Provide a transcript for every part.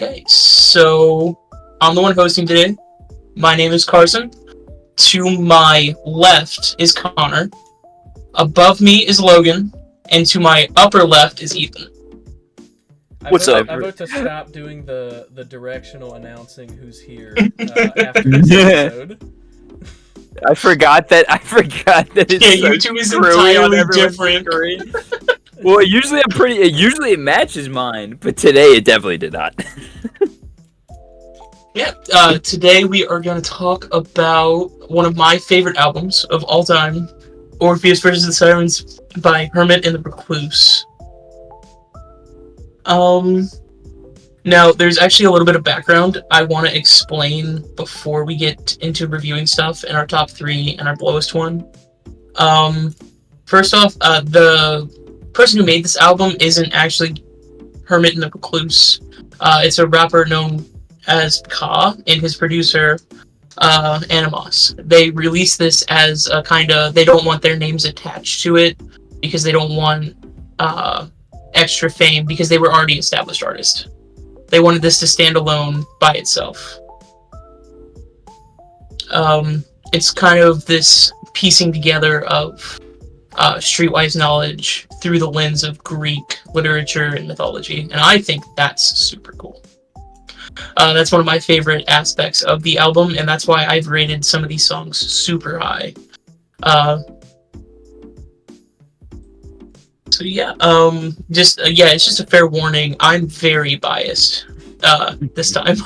Okay, so I'm the one hosting today. My name is Carson. To my left is Connor. Above me is Logan. And to my upper left is Ethan. What's up? I vote to stop doing the directional announcing who's here after this episode. I forgot that it's Yeah, so YouTube is screwy on entirely everyone's different. screen. Well, usually it matches mine, but today it definitely did not. Yeah, today we are going to talk about one of my favorite albums of all time, Orpheus vs. the Sirens by Hermit and the Recluse. Now, there's actually a little bit of background I want to explain before we get into reviewing stuff in our top 3 and our lowest one. First off, the person who made this album isn't actually Hermit and the Recluse. It's a rapper known as Ka and his producer, Animos. They released this as a they don't want their names attached to it because they don't want extra fame because they were already established artists. They wanted this to stand alone by itself. It's kind of this piecing together of streetwise knowledge through the lens of Greek literature and mythology, and I think that's super cool. That's one of my favorite aspects of the album, and that's why I've rated some of these songs super high. So yeah, it's just a fair warning. I'm very biased this time.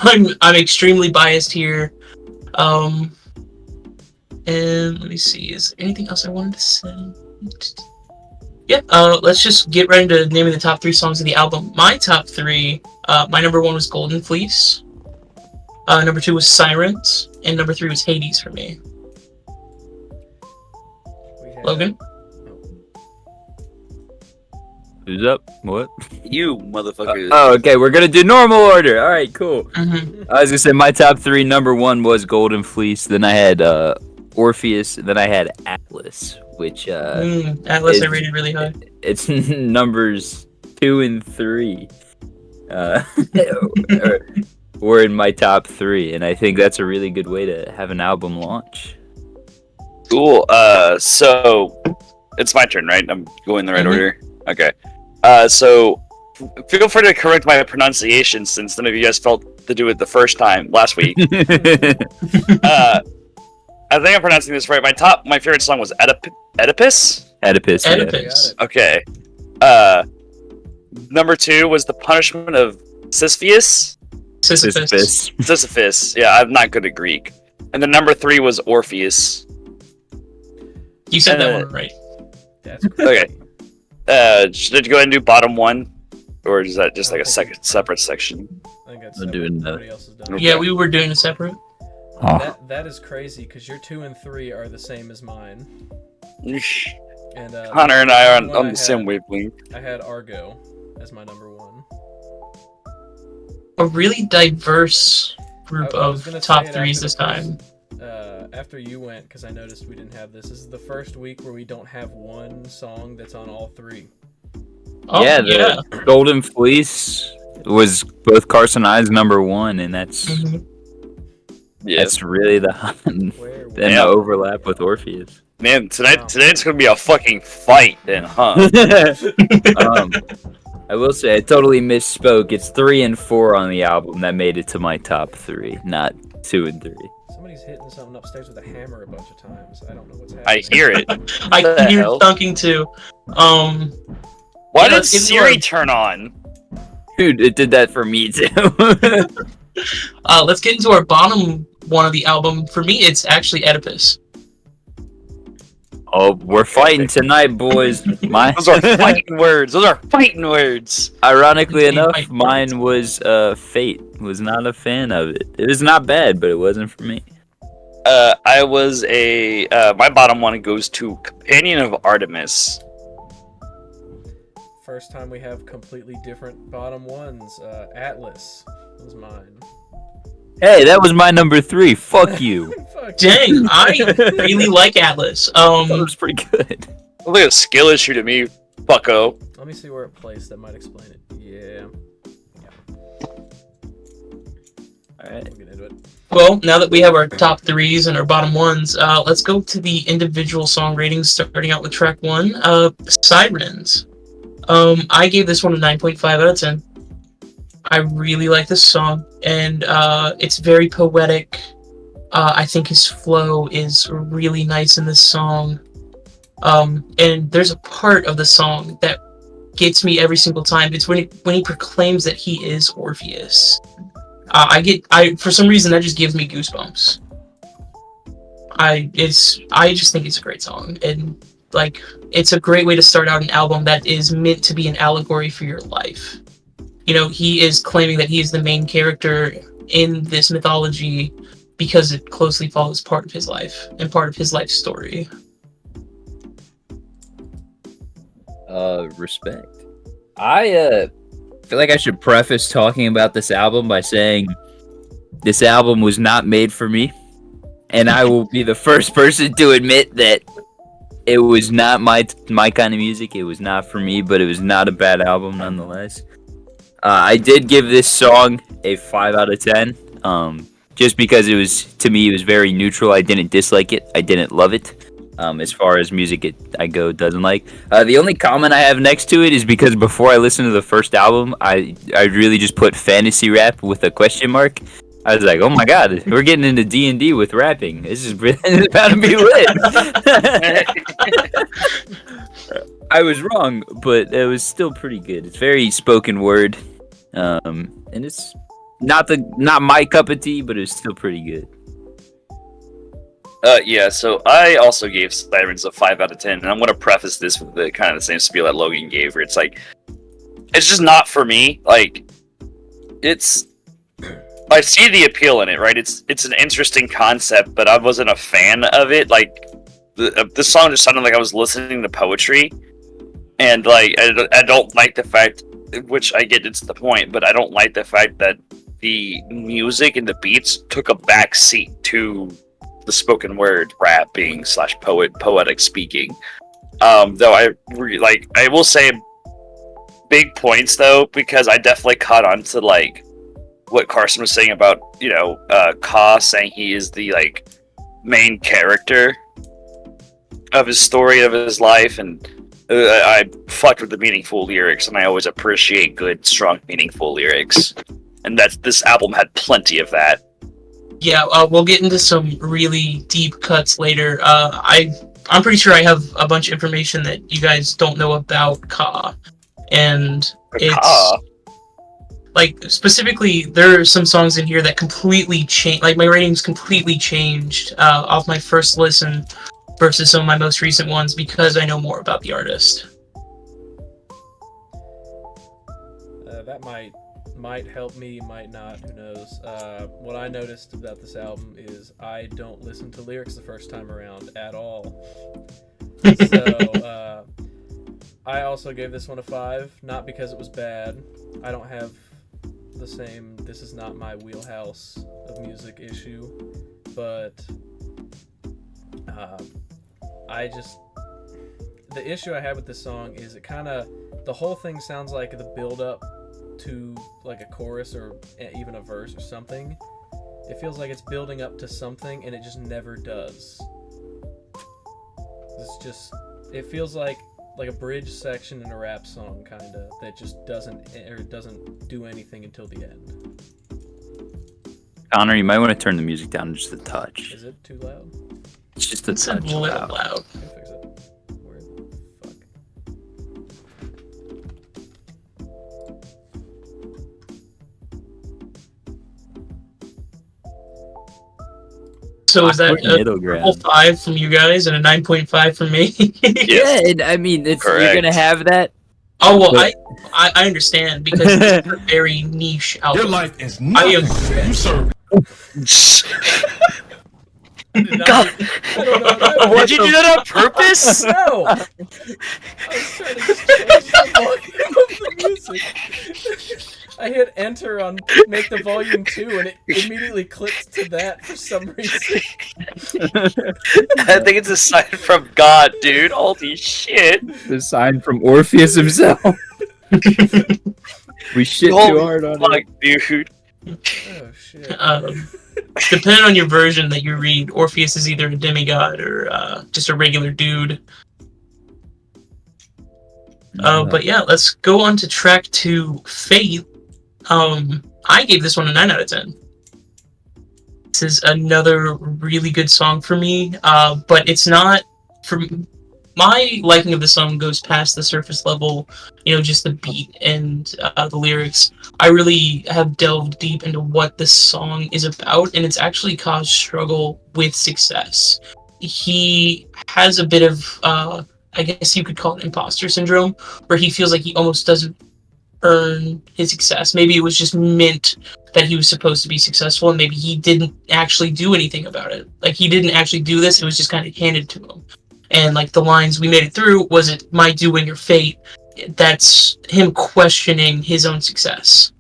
I'm extremely biased here. And let me see, is there anything else I wanted to say? Yeah, let's just get right into naming the top 3 songs of the album. My top 3, my number 1 was Golden Fleece, number 2 was Sirens, and number 3 was Hades for me. Logan? Who's up? What? You motherfucker. Okay, we're gonna do normal order. All right, cool. Mm-hmm. I was gonna say my top 3. Number 1 was Golden Fleece. Then I had Orpheus. And then I had Atlas, which Atlas I rated really high. It's numbers 2 and 3. Were in my top 3, and I think that's a really good way to have an album launch. Cool. So it's my turn, right? I'm going in the right order. Okay. So feel free to correct my pronunciation since none of you guys felt to do it the first time last week. I think I'm pronouncing this right. My favorite song was Oedipus. Oedipus. Oedipus. Okay. Number 2 was The Punishment of Sisyphus. Sisyphus. Yeah, I'm not good at Greek. And then number 3 was Orpheus. You said that one right. That's cool. Okay. Should I go ahead and do bottom 1? Or is that just like a separate section? I think that's I'm doing that. Everybody else is done. Yeah, we were doing a separate. That is crazy because your 2 and 3 are the same as mine. And Connor and I are on the same wavelength. I had Argo as my number 1. A really diverse group I was of gonna top say it 3s after this the time. After you went, because I noticed we didn't have this. This is the first week where we don't have one song that's on all 3. Oh, yeah. Golden Fleece was both Carson and I's number 1, and that's that's really the overlap with Orpheus. Man, tonight's gonna be a fucking fight then, huh? I will say I totally misspoke. It's 3 and 4 on the album that made it to my top 3, not 2 and 3. Somebody's hitting something upstairs with a hammer a bunch of times. I don't know what's happening. I hear it. I can hear thunking too. Why did Siri turn on? Dude, it did that for me too. Let's get into our bottom one of the album. For me, it's actually Oedipus. Oh, we're fighting tonight, boys. Those are fighting words. Ironically enough, mine was Fate. Was not a fan of it. It was not bad, but it wasn't for me. I was my bottom one goes to Companion of Artemis. First time we have completely different bottom ones. Atlas was mine. Hey, that was my number 3. Fuck you. Fuck Dang, I really like Atlas. That was pretty good. Looks like a skill issue to me, bucko. Let me see where it placed. That might explain it. Yeah. Alright. We'll get into it. Well, now that we have our top threes and our bottom ones, let's go to the individual song ratings, starting out with track 1, Sirens. I gave this one a 9.5 out of 10. I really like this song, and it's very poetic. I think his flow is really nice in this song. And there's a part of the song that gets me every single time. It's when he proclaims that he is Orpheus. For some reason that just gives me goosebumps. I just think it's a great song, and like it's a great way to start out an album that is meant to be an allegory for your life. You know, he is claiming that he is the main character in this mythology because it closely follows part of his life and part of his life story. Respect. I feel like I should preface talking about this album by saying this album was not made for me, and I will be the first person to admit that it was not my kind of music. It was not for me, but it was not a bad album nonetheless. I did give this song a 5 out of 10, just because it was very neutral. I didn't dislike it. I didn't love it. As far as music I doesn't like. The only comment I have next to it is because before I listened to the first album, I really just put fantasy rap with a question mark. I was like, oh my god, we're getting into D&D with rapping. This is about to be lit. I was wrong, but it was still pretty good. It's very spoken word, and it's not my cup of tea, but it's still pretty good. Yeah, so I also gave Sirens a 5 out of 10, and I'm going to preface this with the kind of the same spiel that Logan gave, where it's like, it's just not for me. Like, I see the appeal in it, right? It's an interesting concept, but I wasn't a fan of it. Like, this song just sounded like I was listening to poetry, and like, I don't like the fact, which I get it's the point, but I don't like the fact that the music and the beats took a back seat to the spoken word rapping / poetic speaking. Though I will say big points though, because I definitely caught on to like what Carson was saying about, you know, Ka saying he is the like main character of his story, of his life, and I fucked with the meaningful lyrics, and I always appreciate good, strong, meaningful lyrics, and this album had plenty of that. Yeah, we'll get into some really deep cuts later. I'm pretty sure I have a bunch of information that you guys don't know about Ka, and it's like specifically there are some songs in here that completely changed. Like my ratings completely changed off my first listen versus some of my most recent ones because I know more about the artist. That might help me, might not, who knows. What I noticed about this album is I don't listen to lyrics the first time around at all. So I also gave this one a 5, not because it was bad. I don't have the same this is not my wheelhouse of music issue, but the issue I have with this song is the whole thing sounds like the build up to like a chorus or even a verse or something. It feels like it's building up to something and it just never does. It feels like a bridge section in a rap song kinda that just doesn't do anything until the end. Connor, you might want to turn the music down just a touch. Is it too loud? It's just a It's touch a little loud. loud. I can fix it. Where the fuck? So is that Middle a ground. 5 from you guys and a 9.5 from me? Yeah, and I mean, you're gonna have that. Oh well, But- I understand because it's a very niche album. Your life is nothing. You serve. God, did you do that on purpose? No! I was trying to just change the volume of the music. I hit enter on make the volume 2 and it immediately clicked to that for some reason. I think it's a sign from God, dude. Holy shit. The sign from Orpheus himself. We shit too hard on it. Fuck, dude. Oh shit. Depending on your version that you read, Orpheus is either a demigod or just a regular dude. But yeah, let's go on to track 2, Faith. I gave this one a 9 out of 10. This is another really good song for me, but it's not for my liking of the song goes past the surface level, just the beat and the lyrics. I really have delved deep into what this song is about, and it's actually caused struggle with success. He has a bit of, I guess you could call it imposter syndrome, where he feels like he almost doesn't earn his success. Maybe it was just meant that he was supposed to be successful, and maybe he didn't actually do anything about it. Like, he didn't actually do this, it was just kind of handed to him. And like the lines "we made it through," was it my doing or fate? That's him questioning his own success.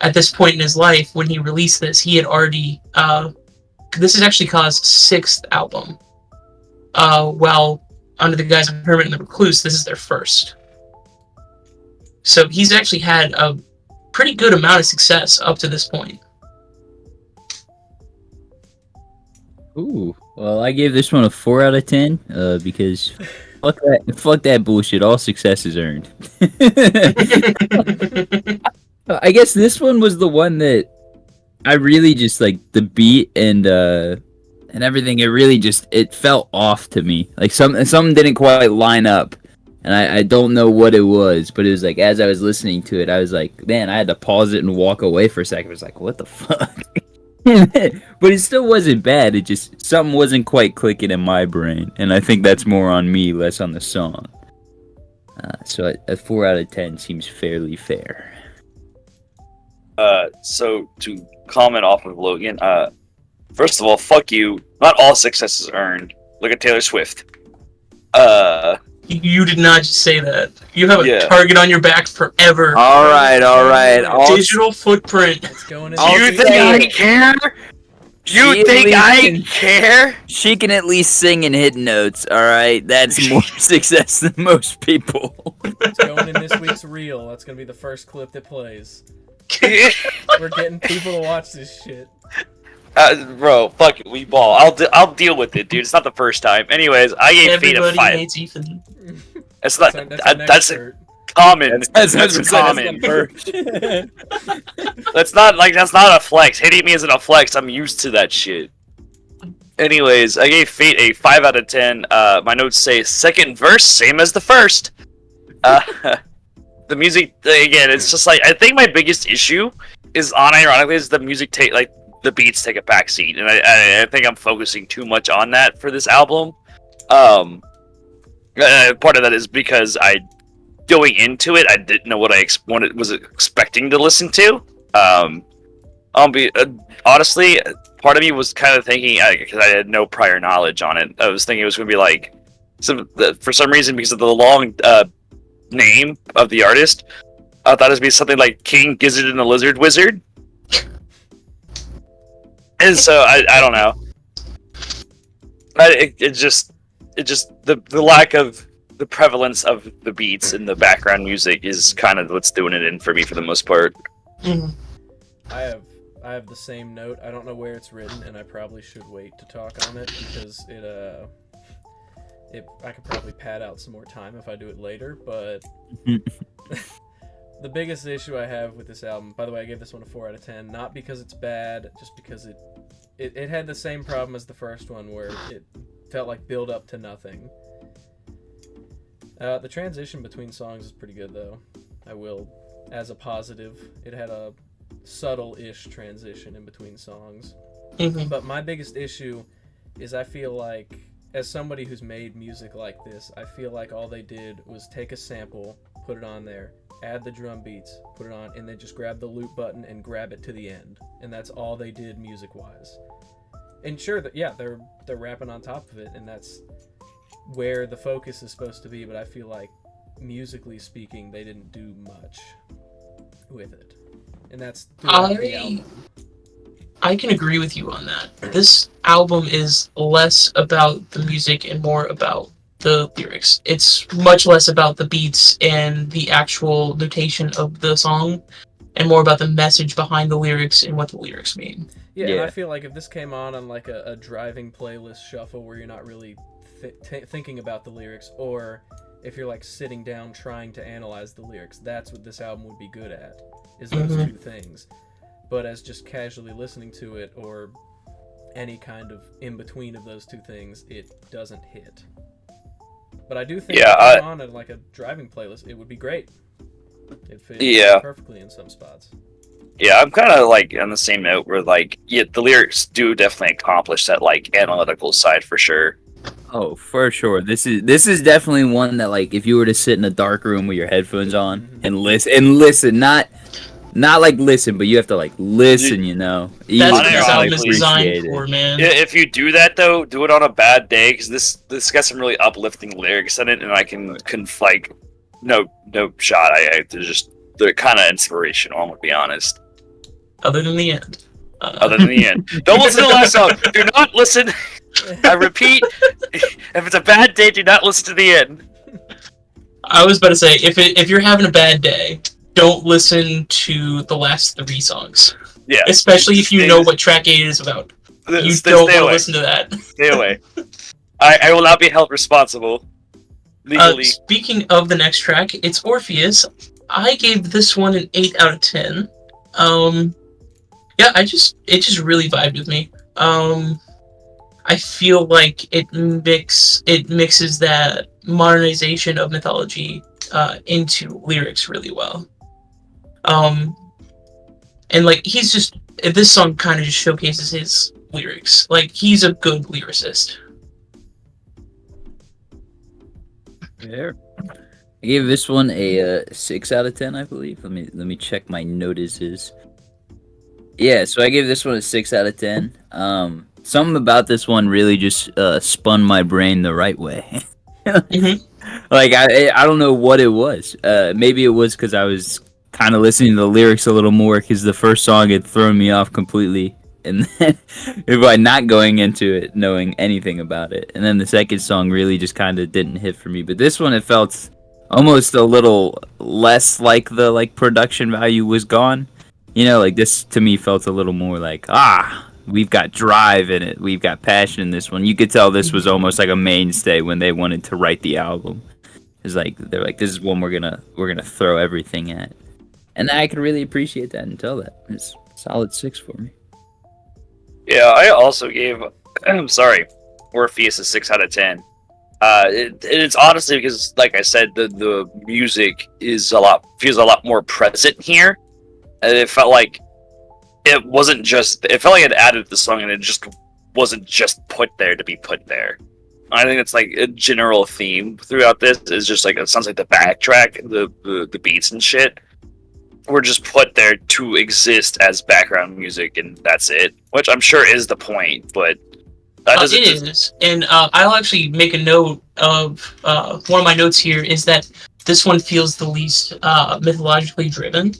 At this point in his life, when he released this, he had already this is actually Ka's 6th album. While under the guise of Hermit and the Recluse, this is their first. So he's actually had a pretty good amount of success up to this point. Ooh, well, I gave this one a 4 out of 10 because fuck that bullshit. All success is earned. I guess this one was the one that I really just like the beat and everything. It really just felt off to me. Like something didn't quite line up, and I don't know what it was, but it was like as I was listening to it, I was like, man, I had to pause it and walk away for a second. I was like, what the fuck? But it still wasn't bad. It just something wasn't quite clicking in my brain, and I think that's more on me, less on the song. So a 4 out of 10 seems fairly fair. So to comment off of Logan, first of all, fuck you. Not all success is earned. Look at Taylor Swift. You did not just say that. You have a target on your back forever. All right. Digital footprint. It's going in. Do you think I care? You think I care? She can at least sing and hit notes, alright? That's more success than most people. It's going in this week's reel. That's gonna be the first clip that plays. We're getting people to watch this shit. Bro, fuck it, we ball. I'll deal with it, dude. It's not the first time. Anyways, I gave Fate a 5. Everybody hates Ethan. It's not. That's common. That's common. That's not a flex. Hitting me isn't a flex. I'm used to that shit. Anyways, I gave Fate a 5 out of 10. My notes say second verse, same as the first. The music again, it's just like I think my biggest issue is unironically is the music the beats take a backseat, and I think I'm focusing too much on that for this album. Part of that is because going into it, I didn't know what I was expecting to listen to. Honestly, part of me was kind of thinking because I had no prior knowledge on it. I was thinking it was going to be like for some reason because of the long name of the artist. I thought it would be something like King Gizzard and the Lizard Wizard. And so I don't know. It just the lack of the prevalence of the beats and the background music is kind of what's doing it in for me for the most part. Mm-hmm. I have the same note. I don't know where it's written, and I probably should wait to talk on it because I could probably pad out some more time if I do it later. But the biggest issue I have with this album, by the way, I gave this one a 4 out of 10, not because it's bad, just because it had the same problem as the first one where it felt like build up to nothing. The transition between songs is pretty good though. I will, as a positive, it had a subtle-ish transition in between songs. Mm-hmm. But my biggest issue is I feel like, as somebody who's made music like this, I feel like all they did was take a sample, put it on there, add the drum beats, put it on, and then just grab the loop button and grab it to the end. And that's all they did music-wise. And sure, they're rapping on top of it, and that's where the focus is supposed to be, but I feel like, musically speaking, they didn't do much with it. And that's throughout the album. I can agree with you on that. This album is less about the music and more about the lyrics. It's much less about the beats and the actual notation of the song, and more about the message behind the lyrics and what the lyrics mean. Yeah, and Yeah. I feel like if this came on like a driving playlist shuffle where you're not really thinking about the lyrics, or if you're like sitting down trying to analyze the lyrics, that's what this album would be good at, is those Mhm. two things. But as just casually listening to it, or any kind of in between of those two things, it doesn't hit. But I do think if it came on at like a driving playlist, it would be great. It fits perfectly in some spots. Yeah, I'm kind of like on the same note where like, yeah, the lyrics do definitely accomplish that like analytical side for sure. Oh, for sure. This is definitely one that, like, if you were to sit in a dark room with your headphones on and listen, not like listen, but you have to like listen, you know. That's what this honestly album is designed appreciate for, it. man. Yeah, if you do that though, do it on a bad day because this got some really uplifting lyrics in it, and I can like, no shot. They're kind of inspirational. I'm gonna be honest. Other than the end. Other than the end, don't listen to the last song. Do not listen. I repeat, if it's a bad day, do not listen to the end. I was about to say, if you're having a bad day, don't listen to the last 3 songs. Yeah, Especially if you know what track 8 is about. You stay don't want to away. listen to that. Stay away. I will not be held responsible legally. Speaking of the next track, it's Orpheus. I gave this one an 8 out of 10. Yeah, it just really vibed with me. I feel like it mixes that modernization of mythology into lyrics really well. And like this song kind of just showcases his lyrics. Like, he's a good lyricist. Yeah. I gave this one a 6 out of 10, I believe. Let me check my notices. Yeah, so I gave this one a 6 out of 10. Something about this one really just spun my brain the right way. Like, I don't know what it was. Maybe it was because I was kind of listening to the lyrics a little more, because the first song had thrown me off completely, and then by not going into it knowing anything about it, and then the second song really just kind of didn't hit for me. But this one, it felt almost a little less like the like production value was gone. You know, like, this to me felt a little more like, we've got drive in it, we've got passion in this one. You could tell this was almost like a mainstay when they wanted to write the album. It's like they're like, this is one we're gonna throw everything at, and I could really appreciate that and tell that. It's a solid 6 for me. Yeah, I also gave Orpheus a 6 out of 10. It's honestly because, like I said, the music feels a lot more present here. And it felt like it felt like it added to the song, and it just wasn't just put there to be put there. I think it's like a general theme throughout this is just like, it sounds like the backtrack, the beats and shit were just put there to exist as background music, and that's it. Which I'm sure is the point, but that doesn't. It is, and I'll actually make a note of one of my notes here is that this one feels the least mythologically driven.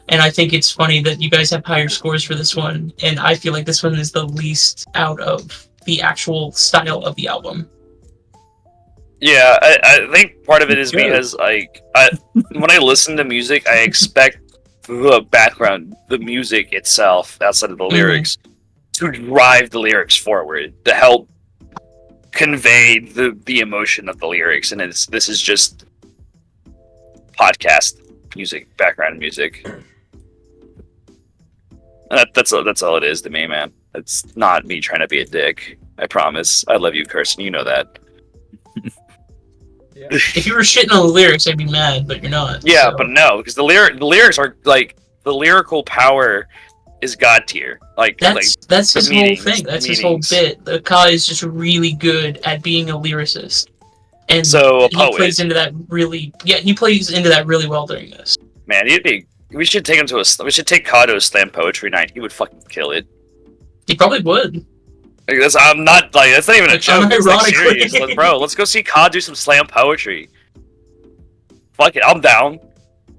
And I think it's funny that you guys have higher scores for this one, and I feel like this one is the least out of the actual style of the album. Yeah, I think part of it is because, like, when I listen to music, I expect the background, the music itself, outside of the lyrics, to drive the lyrics forward, to help convey the emotion of the lyrics, and this is just podcast music, background music. That's all it is to me, man. It's not me trying to be a dick. I promise. I love you, Kirsten. You know that. Yeah. If you were shitting on the lyrics, I'd be mad, but you're not. Yeah, so. but no, because the lyrics are like, the lyrical power is god tier. Like that's his meanings, whole thing. That's the his whole meanings. bit. The Kai is just really good at being a lyricist, and So a he poet. plays into that really. Yeah, he plays into that really well during this. Man, we should take him to we should take Kai to a slam poetry night. He would fucking kill it. He probably would. Like, that's not even a joke. It's like Unironically. serious. Like, bro, let's go see Kai do some slam poetry. Fuck it, I'm down.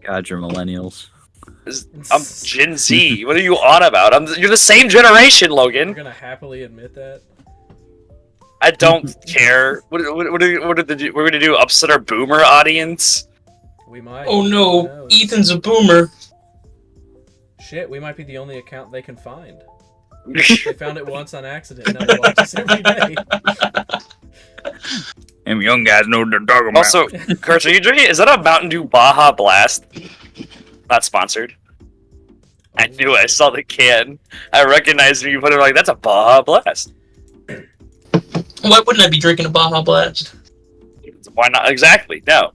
God, you're millennials. I'm Gen Z. What are you on about? You're the same generation, You're Logan. gonna happily admit that? I don't care. We're gonna do? Upset our boomer audience? We might. Oh Who no, knows? Ethan's a boomer. Shit, we might be the only account they can find. They found it once on accident, and now they watch us every day. Them young guys know what they're talking about. Also, Kurt, are you drinking? Is that a Mountain Dew Baja Blast? Not sponsored. I knew it. I saw the can. I recognized when you put it like, that's a Baja Blast. Why wouldn't I be drinking a Baja Blast? Why not? Exactly. No.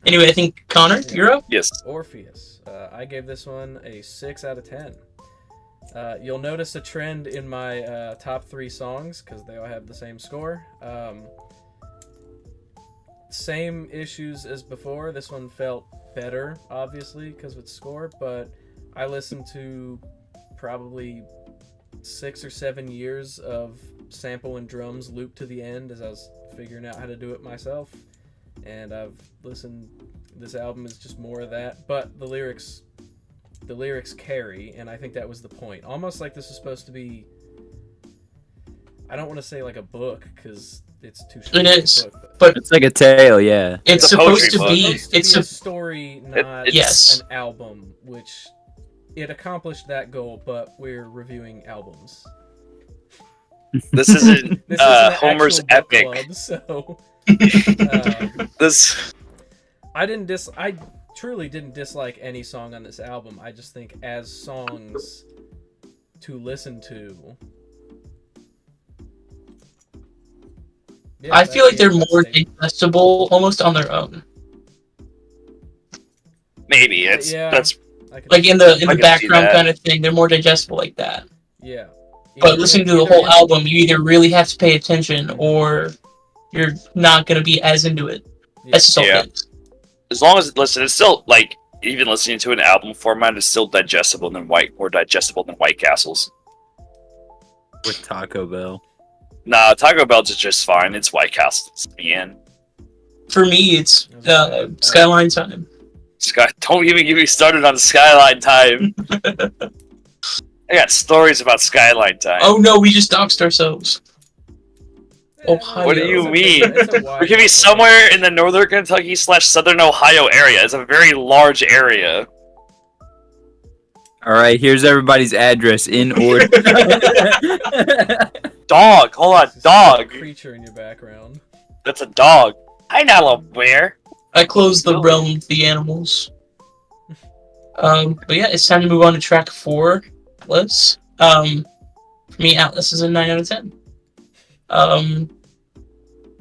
Anyway, I think Connor, you're up. Yes. Orpheus. I gave this one a 6 out of 10. You'll notice a trend in my top 3 songs, because they all have the same score. Same issues as before. This one felt better, obviously, because of its score, but I listened to probably 6 or 7 years of sample and drums looped to the end as I was figuring out how to do it myself. And I've listened, this album is just more of that, but the lyrics carry, and I think that was the point. Almost like this is supposed to be, I don't want to say like a book, because it's too short. It is, book, but It's like a tale, yeah. it's a supposed to poetry be. it's It's a a, story, not yes. an album, which it accomplished that goal, but we're reviewing albums. This isn't This isn't an Homer's actual book epic. club, so This. I truly didn't dislike any song on this album. I just think as songs to listen to, yeah, I feel like they're that's more it. digestible almost on their own. Maybe. It's Yeah. that's I can- Like in I the can see background that. kind of thing, they're more digestible like that. yeah. But Either- listening to the either whole in- album, you either really have to pay attention or you're not gonna be as into it. Yeah. That's just all Yeah. it is. as long as listen, it's still like even listening to an album format is still digestible than more digestible than White Castles. With Taco Bell. Nah, Taco Bell's is just fine. It's White Castles. The end. For me, it's Skyline Time. Sky, don't even get me started on Skyline Time. I got stories about Skyline Time. Oh no, we just doxed ourselves. Ohio. What do you It's a mean? big- it's a wide We're gonna be open- somewhere in the northern Kentucky / southern Ohio area. It's a very large area. All right, here's everybody's address in order. Dog, hold on, There's a dog. creature in your background. That's a dog. Hi, not a little bear. I closed the Really? realm of the animals. But yeah, it's time to move on to track 4. Atlas. For me, Atlas is a 9 out of 10.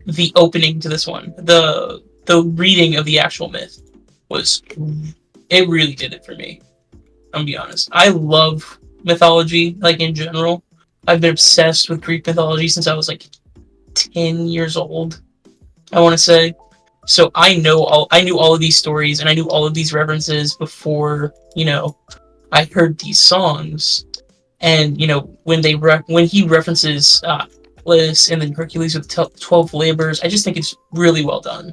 The opening to this one, the reading of the actual myth it really did it for me. I'm gonna be honest. I love mythology, like in general. I've been obsessed with Greek mythology since I was like 10 years old, I want to say. So I knew all of these stories, and I knew all of these references before, I heard these songs. And, when he references Atlas and then Hercules with 12 labors, I just think it's really well done.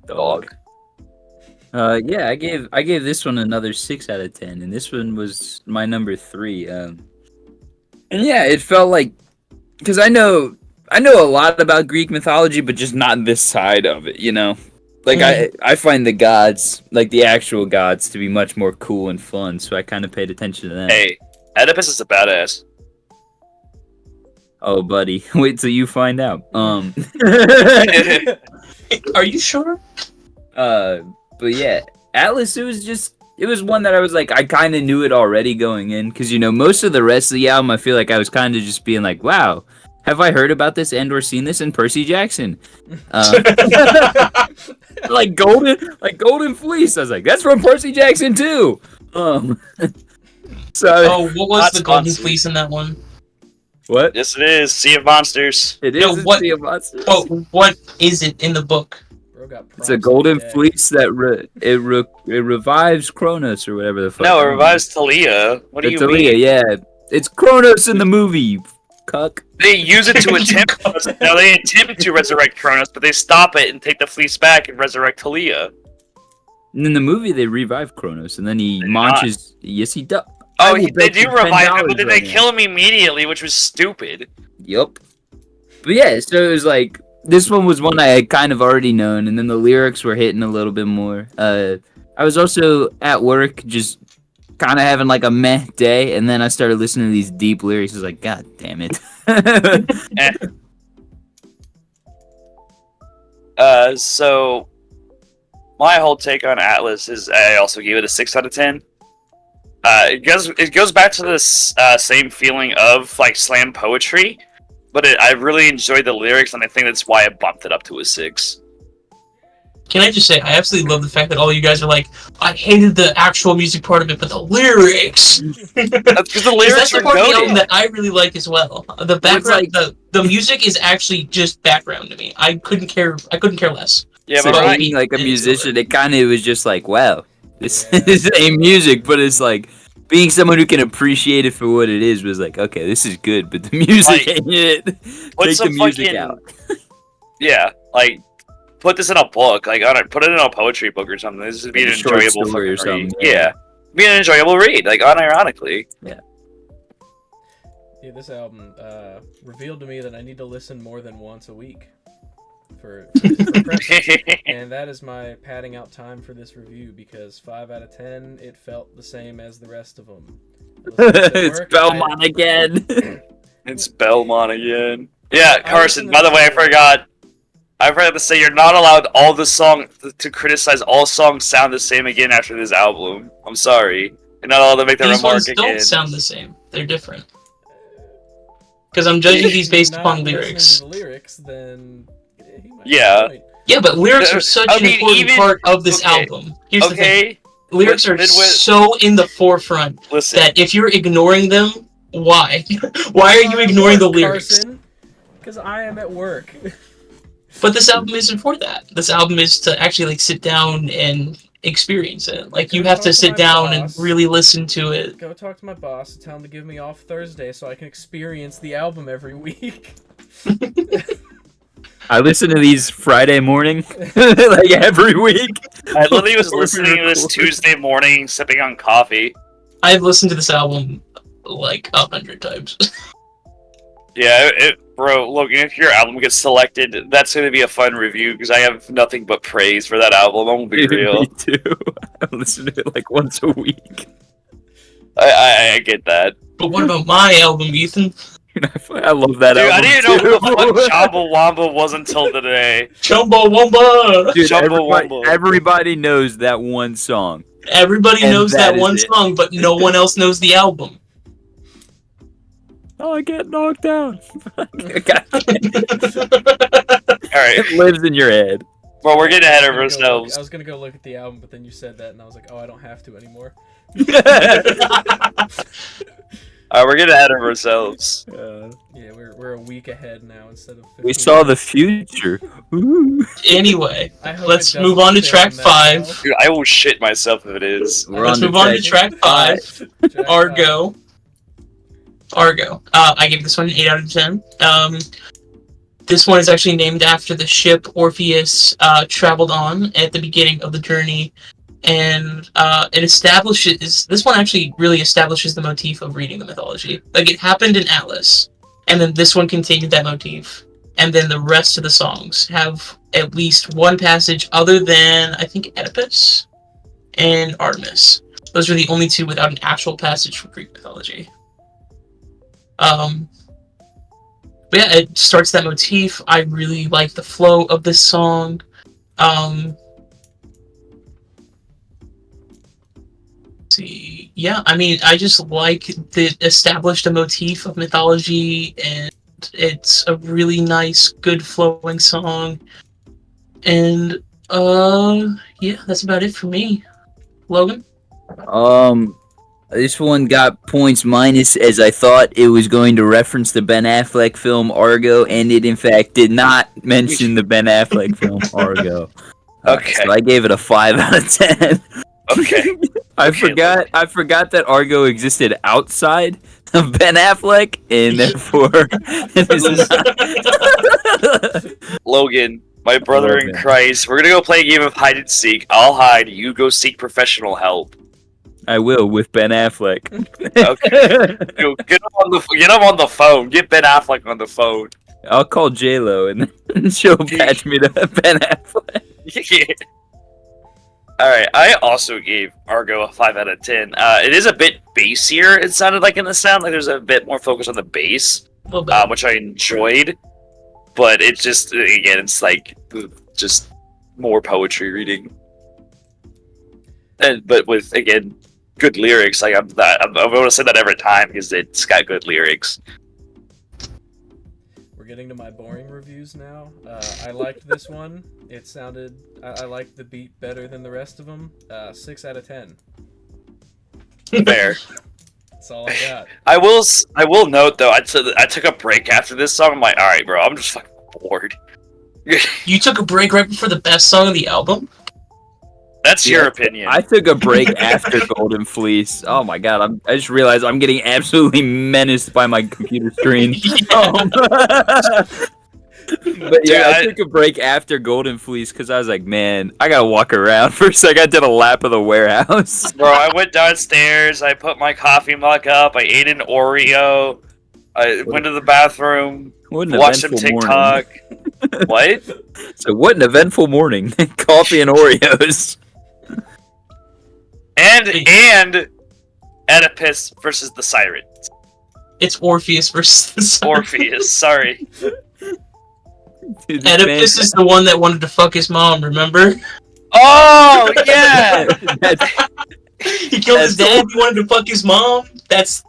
Dog. Yeah, I gave this one another 6 out of 10, and this one was my number 3. And yeah, it felt like, because I know a lot about Greek mythology, but just not this side of it, Like I find the gods, like the actual gods, to be much more cool and fun, so I kind of paid attention to that. Hey, Oedipus is a badass. Oh, buddy, wait till you find out. Are you sure? But yeah, Atlas, it was one that I was like, I kind of knew it already going in, because, most of the rest of the album, I feel like I was kind of just being like, wow, have I heard about this and or seen this in Percy Jackson? Like Golden Fleece. I was like, that's from Percy Jackson too. So Oh, what was Not the golden sponsored. fleece in that one? what? Yes, it is. Sea of Monsters. It is No, a what- Sea of Monsters. Oh, what is it in the book? Bro got It's a props golden today. fleece that it revives Kronos or whatever the fuck. No, it revives Talia. What do It's you mean? Aaliyah, yeah. It's Kronos in the movie. Cuck. They use it to attempt. No, they attempt to resurrect Kronos, but they stop it and take the fleece back and resurrect Talia. And in the movie, they revive Kronos, and then he They launches. Yes, he does. Oh, I will they bet do you revive him, $10 but then right they now. kill him immediately, which was stupid. Yup. But yeah, so it was like this one was one I had kind of already known, and then the lyrics were hitting a little bit more. I was also at work, just kind of having like a meh day, and then I started listening to these deep lyrics. I was like, God damn it. So my whole take on Atlas is I also gave it a 6 out of 10. It goes back to this same feeling of like slam poetry, but I really enjoyed the lyrics, and I think that's why I bumped it up to a 6. Can I just say, I absolutely love the fact that all you guys are like, I hated the actual music part of it, but the lyrics. That's because the lyrics That's the are part of the album goated. that I really like as well. The background, the music is actually just background to me. I couldn't care less. Yeah, So but Right. being like a It is musician, good. it kind of was just like, wow, this Yeah. is ain't music, but it's like being someone who can appreciate it for what it is was like, okay, this is good, but the music Like, ain't it. put Take the some music fucking- out. Yeah, like put this in a book, like put it in a poetry book or something. This would be Like an a short enjoyable story or fucking read. something, Yeah, be an enjoyable read, like unironically. Yeah, this album revealed to me that I need to listen more than once a week for practice. And that is my padding out time for this review, because 5 out of 10, it felt the same as the rest of them. It's Belmont again. It's Belmont again. Yeah, I Carson. listened By to the way, I this- forgot. I forgot to say you're not allowed all the song to criticize all songs sound the same again after this album. I'm sorry. You're not allowed to make that These remark ones again. don't sound the same. They're different. Because I'm judging these based Not upon listening lyrics. to the lyrics, then he might Yeah. be right. Yeah, but lyrics are such I an mean, important even- part of this okay, album. Here's the thing. Okay, Lyrics are Midwest- so in the forefront listen. that if you're ignoring them, why? Why are you I'm at ignoring the work, lyrics? Because I am at work. But this album isn't for that. This album is to actually like sit down and experience it. Like you have to sit down and really listen to it. Go talk to my boss and tell him to give me off Thursday so I can experience the album every week. I listen to these Friday morning, like every week. I literally was Before we listening to this record. Tuesday morning, sipping on coffee. I've listened to this album like 100 times. Yeah, bro, Logan, if your album gets selected, that's going to be a fun review because I have nothing but praise for that album. I'm going to be real. Me too. I listen to it like once a week. I get that. But what about my album, Ethan? I love that Dude, I album. didn't know who the too. fuck Chamba Wamba was until today. Chumbawamba! Dude, Chumbawamba. everybody knows that one song. Everybody And knows that that is one it. song, but no one else knows the album. Oh, I get knocked down. It Alright, lives in your head. well, we're getting ahead of I was ourselves. gonna go look at the album, but then you said that, and I was like, oh, I don't have to anymore. Alright, we're getting ahead of ourselves. Yeah, we're a week ahead now instead of 15 We saw the minutes. future. Ooh. Anyway, I hope let's it move doesn't on to stay track that 5. well. Dude, I will shit myself if it is. We're Let's on move on to track track 5. Track Argo. Argo. I gave this one an 8 out of 10. This one is actually named after the ship Orpheus traveled on at the beginning of the journey, and it establishes. This one actually really establishes the motif of reading the mythology. Like it happened in Atlas, and then this one continued that motif, and then the rest of the songs have at least one passage other than I think Oedipus and Artemis. Those are the only two without an actual passage from Greek mythology. But yeah, it starts that motif. I really like the flow of this song. Let's see, yeah, I mean, I just like that established a motif of mythology, and it's a really nice, good flowing song. And yeah, that's about it for me. Logan? This one got points minus, as I thought it was going to reference the Ben Affleck film Argo, and it in fact did not mention the Ben Affleck film Argo. Okay. So I gave it a 5 out of 10. Okay. I Okay, forgot that Argo existed outside of Ben Affleck, and therefore it is not. Logan, my brother in Logan. Christ, we're gonna go play a game of hide and seek. I'll hide, you go seek professional help. I will with Ben Affleck. Okay. Yo, get him on the phone. Get Ben Affleck on the phone. I'll call J-Lo and she'll patch me to Ben Affleck. All right, I also gave Argo a 5 out of 10. It is a bit bassier. It sounded like in the sound, like there's a bit more focus on the bass, A little bit. which I enjoyed. But it's just again, it's like just more poetry reading, but with again good lyrics. Like I'm going to say that every time because it's got good lyrics. We're getting to my boring reviews now. I liked this one. It sounded. I liked the beat better than the rest of them. 6 out of 10. Fair. That's all I got. I will note though. I took a break after this song. I'm like, all right, bro. I'm just fucking bored. You took a break right before the best song of the album? That's your opinion. I took a break after Golden Fleece. Oh my god! I just realized I'm getting absolutely menaced by my computer screen. But yeah, I took a break after Golden Fleece because I was like, man, I gotta walk around for a sec. I did a lap of the warehouse. Bro, I went downstairs. I put my coffee mug up. I ate an Oreo. I went to the bathroom. Watched some TikTok. What? So what an eventful morning! Coffee and Oreos. And Oedipus versus the Sirens. It's Orpheus versus the Sirens. Orpheus, sorry. Dude, Oedipus is the one that wanted to fuck his mom, remember? Oh, yeah! He killed his dad, he wanted to fuck his mom. That's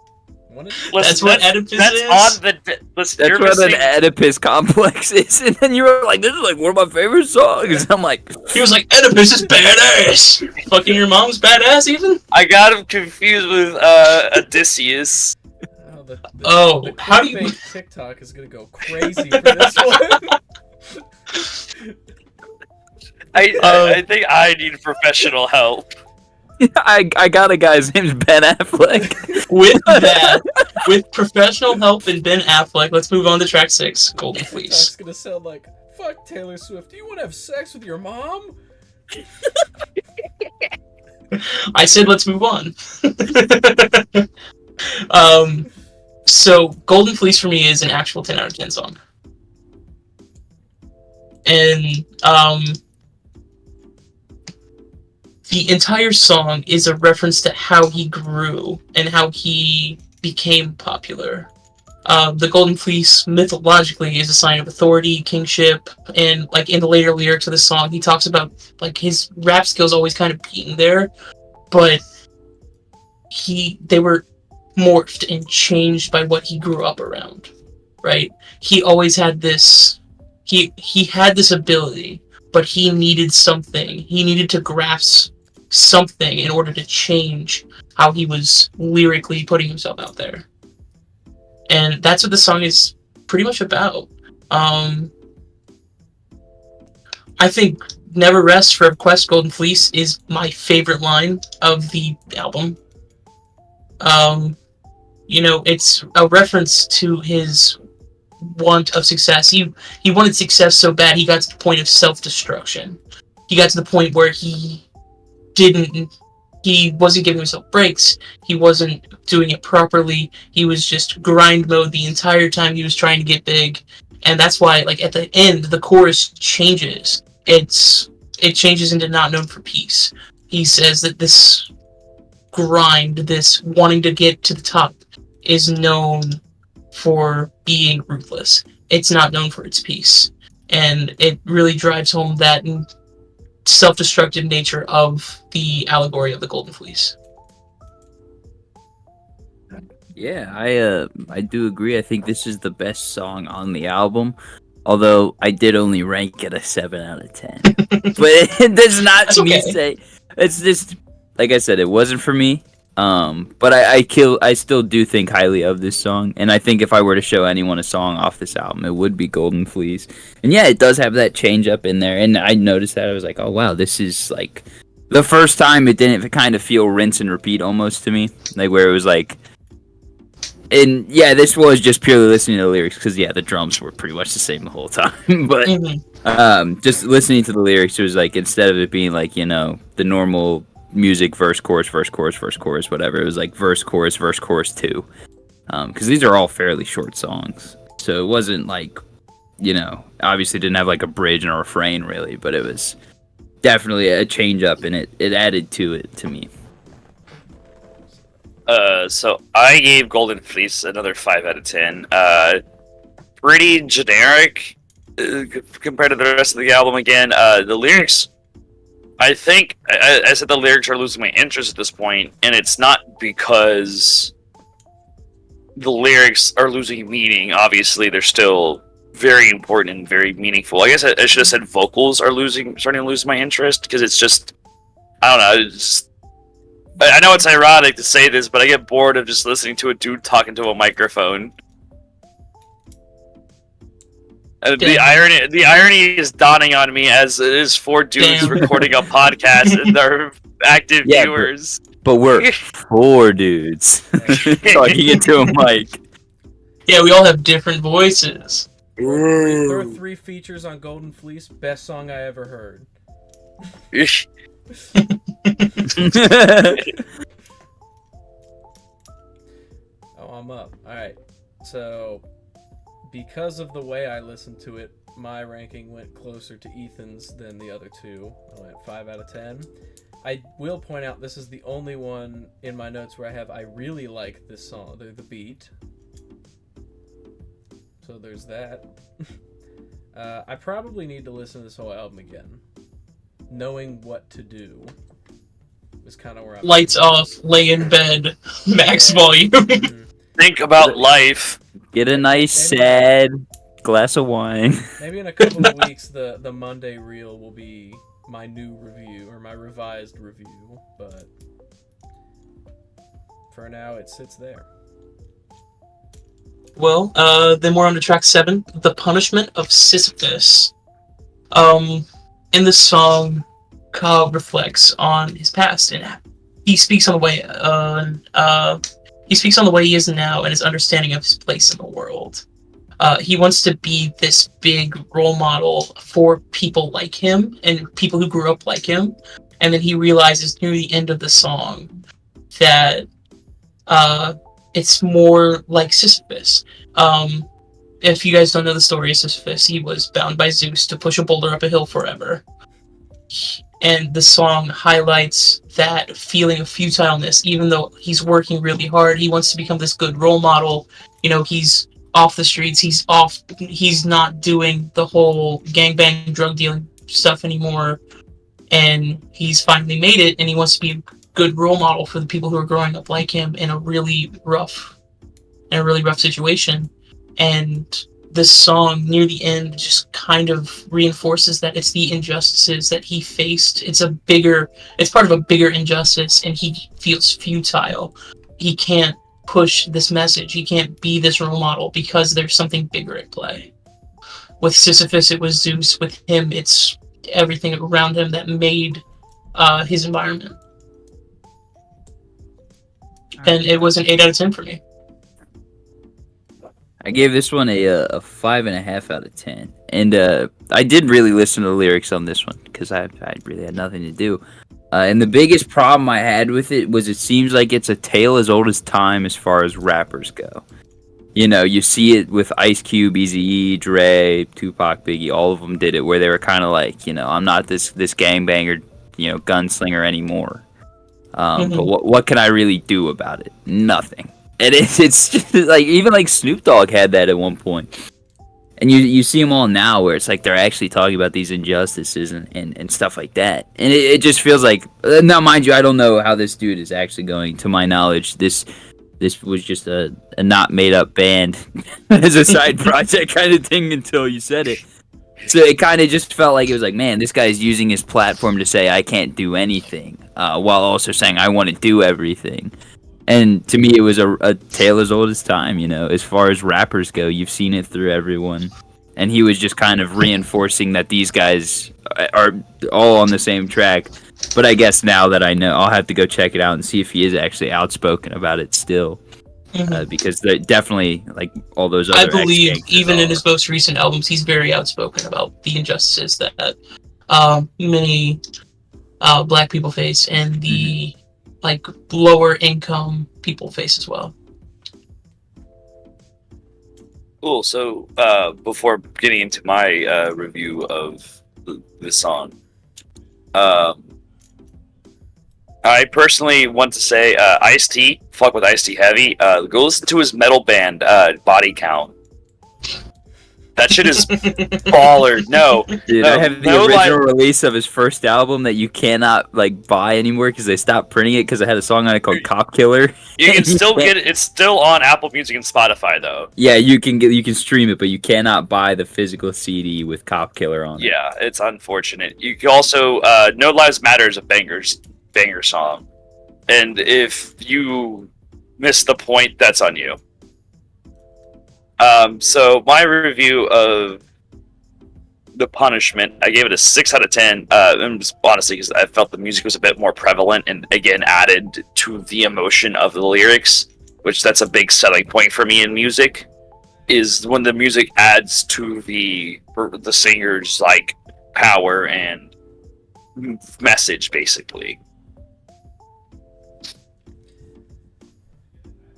what Oedipus is. That's what an Oedipus complex is. And then you were like, this is like one of my favorite songs. I'm like, he was like, Oedipus is badass. Fucking your mom's badass, even? I got him confused with Odysseus. How do you... TikTok is gonna go crazy for this one. I think I need professional help. I got a guy's name's Ben Affleck. With professional help and Ben Affleck, let's move on to track 6, Golden Fleece. That's gonna sound like, fuck Taylor Swift, do you want to have sex with your mom? I said let's move on. So Golden Fleece for me is an actual 10 out of 10 song. And the entire song is a reference to how he grew and how he became popular. The Golden Fleece mythologically is a sign of authority, kingship, and like in the later lyrics of the song, he talks about like his rap skills always kind of being there, but they were morphed and changed by what he grew up around, right? He always had this, he had this ability, but he needed something. He needed to grasp something in order to change how he was lyrically putting himself out there. And that's what the song is pretty much about. I think Never Rest for Quest Golden Fleece is my favorite line of the album. You know, it's a reference to his want of success. He wanted success so bad he got to the point of self-destruction. He got to the point where he wasn't giving himself breaks. He wasn't doing it properly. He was just grind mode the entire time he was trying to get big. And that's why, like, at the end, the chorus changes. It changes into Not Known for Peace. He says that this grind, this wanting to get to the top, is known for being ruthless. It's not known for its peace. And it really drives home that self-destructive nature of the allegory of the Golden Fleece. Yeah, I do agree. I think this is the best song on the album. Although I did only rank it a 7 out of 10. But it does not That's okay. say it's just like I said, it wasn't for me. But I still do think highly of this song, and I think if I were to show anyone a song off this album, it would be Golden Fleece. And yeah, it does have that change up in there, and I noticed that. I was like, oh wow, this is like the first time it didn't kind of feel rinse and repeat almost to me, like where it was like. And yeah, this was just purely listening to the lyrics because yeah, the drums were pretty much the same the whole time. But just listening to the lyrics, it was like instead of it being like, you know, the normal music verse chorus whatever, it was like verse chorus 2. Because these are all fairly short songs, so it wasn't like, you know, obviously didn't have like a bridge and a refrain really, but it was definitely a change up, and it added to it to me. So I gave Golden Fleece another 5 out of 10. Pretty generic compared to the rest of the album. Again, the lyrics. I think I said the lyrics are losing my interest at this point, and it's not because the lyrics are losing meaning. Obviously, they're still very important and very meaningful. I guess I should have said vocals are starting to lose my interest, because it's just, I don't know. I know it's ironic to say this, but I get bored of just listening to a dude talking to a microphone. The irony is dawning on me as it is 4 dudes recording a podcast and they're active viewers. But we're 4 dudes talking into a mic. Yeah, we all have different voices. There are 3 features on Golden Fleece. Best song I ever heard. Oh, I'm up. Alright. So, because of the way I listened to it, my ranking went closer to Ethan's than the other 2. I went 5 out of 10. I will point out this is the only one in my notes where I really like this song, the beat. So there's that. I probably need to listen to this whole album again. Knowing what to do is kind of where I'm Lights off, lay in bed, max volume. Think about life. Get a nice sad glass of wine. Maybe in a couple of weeks the Monday reel will be my new review, or my revised review, but for now it sits there. Well, then we're on to track 7, The Punishment of Sisyphus. In the song, Cobb reflects on his past, and he speaks on the way he is now and his understanding of his place in the world. He wants to be this big role model for people like him and people who grew up like him. And then he realizes near the end of the song that it's more like Sisyphus. If you guys don't know the story of Sisyphus, he was bound by Zeus to push a boulder up a hill forever. And the song highlights that feeling of futileness. Even though he's working really hard, he wants to become this good role model. You know, he's off the streets, he's not doing the whole gangbang drug dealing stuff anymore, and he's finally made it, and he wants to be a good role model for the people who are growing up like him in a really rough situation. And this song near the end just kind of reinforces that it's the injustices that he faced. It's part of a bigger injustice, and he feels futile. He can't push this message. He can't be this role model because there's something bigger at play. With Sisyphus, it was Zeus. With him, it's everything around him that made his environment. And it was an 8 out of 10 for me. I gave this one a 5.5 out of 10, and I did really listen to the lyrics on this one because I really had nothing to do. And the biggest problem I had with it was it seems like it's a tale as old as time as far as rappers go. You know, you see it with Ice Cube, Eazy-E, Dre, Tupac, Biggie. All of them did it where they were kind of like, you know, I'm not this gangbanger, you know, gunslinger anymore. But what can I really do about it? Nothing. And it's just like, even like Snoop Dogg had that at one point. And you see them all now where it's like they're actually talking about these injustices and stuff like that. And it just feels like, now mind you, I don't know how this dude is actually going. To my knowledge, this was just a not made up band as a side project kind of thing until you said it. So it kind of just felt like it was like, man, this guy's using his platform to say I can't do anything, while also saying I want to do everything. And to me, it was a tale as old as time, you know, as far as rappers go. You've seen it through everyone. And he was just kind of reinforcing that these guys are all on the same track. But I guess now that I know, I'll have to go check it out and see if he is actually outspoken about it still. Because they definitely, like all those other... I believe even in his most recent albums, he's very outspoken about the injustices that many black people face and the... like lower income people face as well. Cool. So before getting into my review of the song, I personally want to say Ice-T, fuck with Ice-T heavy. Go listen to his metal band, Body Count. That shit is baller. No, Dude, no, I have the no original release of his first album that you cannot like buy anymore because they stopped printing it because I had a song on it called Cop Killer. You can still get it. It's still on Apple Music and Spotify though. Yeah, you can stream it, but you cannot buy the physical CD with Cop Killer on it. Yeah, it's unfortunate. You can also No Lives Matter is a banger song, and if you miss the point, that's on you. So my review of The Punishment, I gave it a 6 out of 10. And just honestly, because I felt the music was a bit more prevalent and again added to the emotion of the lyrics, which that's a big selling point for me in music. Is when the music adds to the singer's like power and message, basically.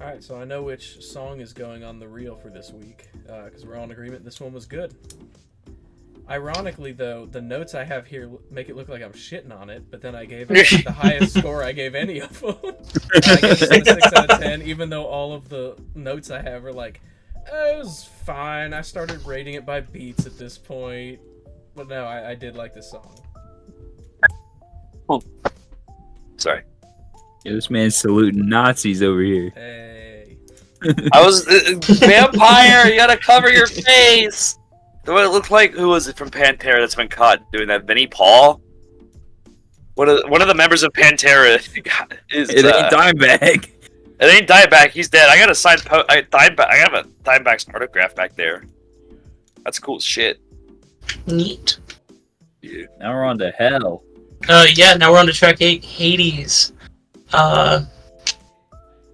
Alright, so I know which song is going on the reel for this week, because we're all in agreement this one was good. Ironically, though, the notes I have here make it look like I'm shitting on it, but then I gave it the highest score I gave any of them. I gave it a 6 out of 10, even though all of the notes I have are like, it was fine. I started rating it by beats at this point. But no, I did like this song. Oh. Sorry. Yeah, this man's saluting Nazis over here. Hey. I was vampire. You gotta cover your face. What it looked like? Who was it from Pantera that's been caught doing that? Vinnie Paul. One of the members of Pantera is. It ain't Dimebag. It ain't Dimebag. He's dead. I got a signed. I have a Dimebag's autograph back there. That's cool as shit. Neat. Yeah. Now we're on to hell. Yeah, now we're on to track 8, Hades.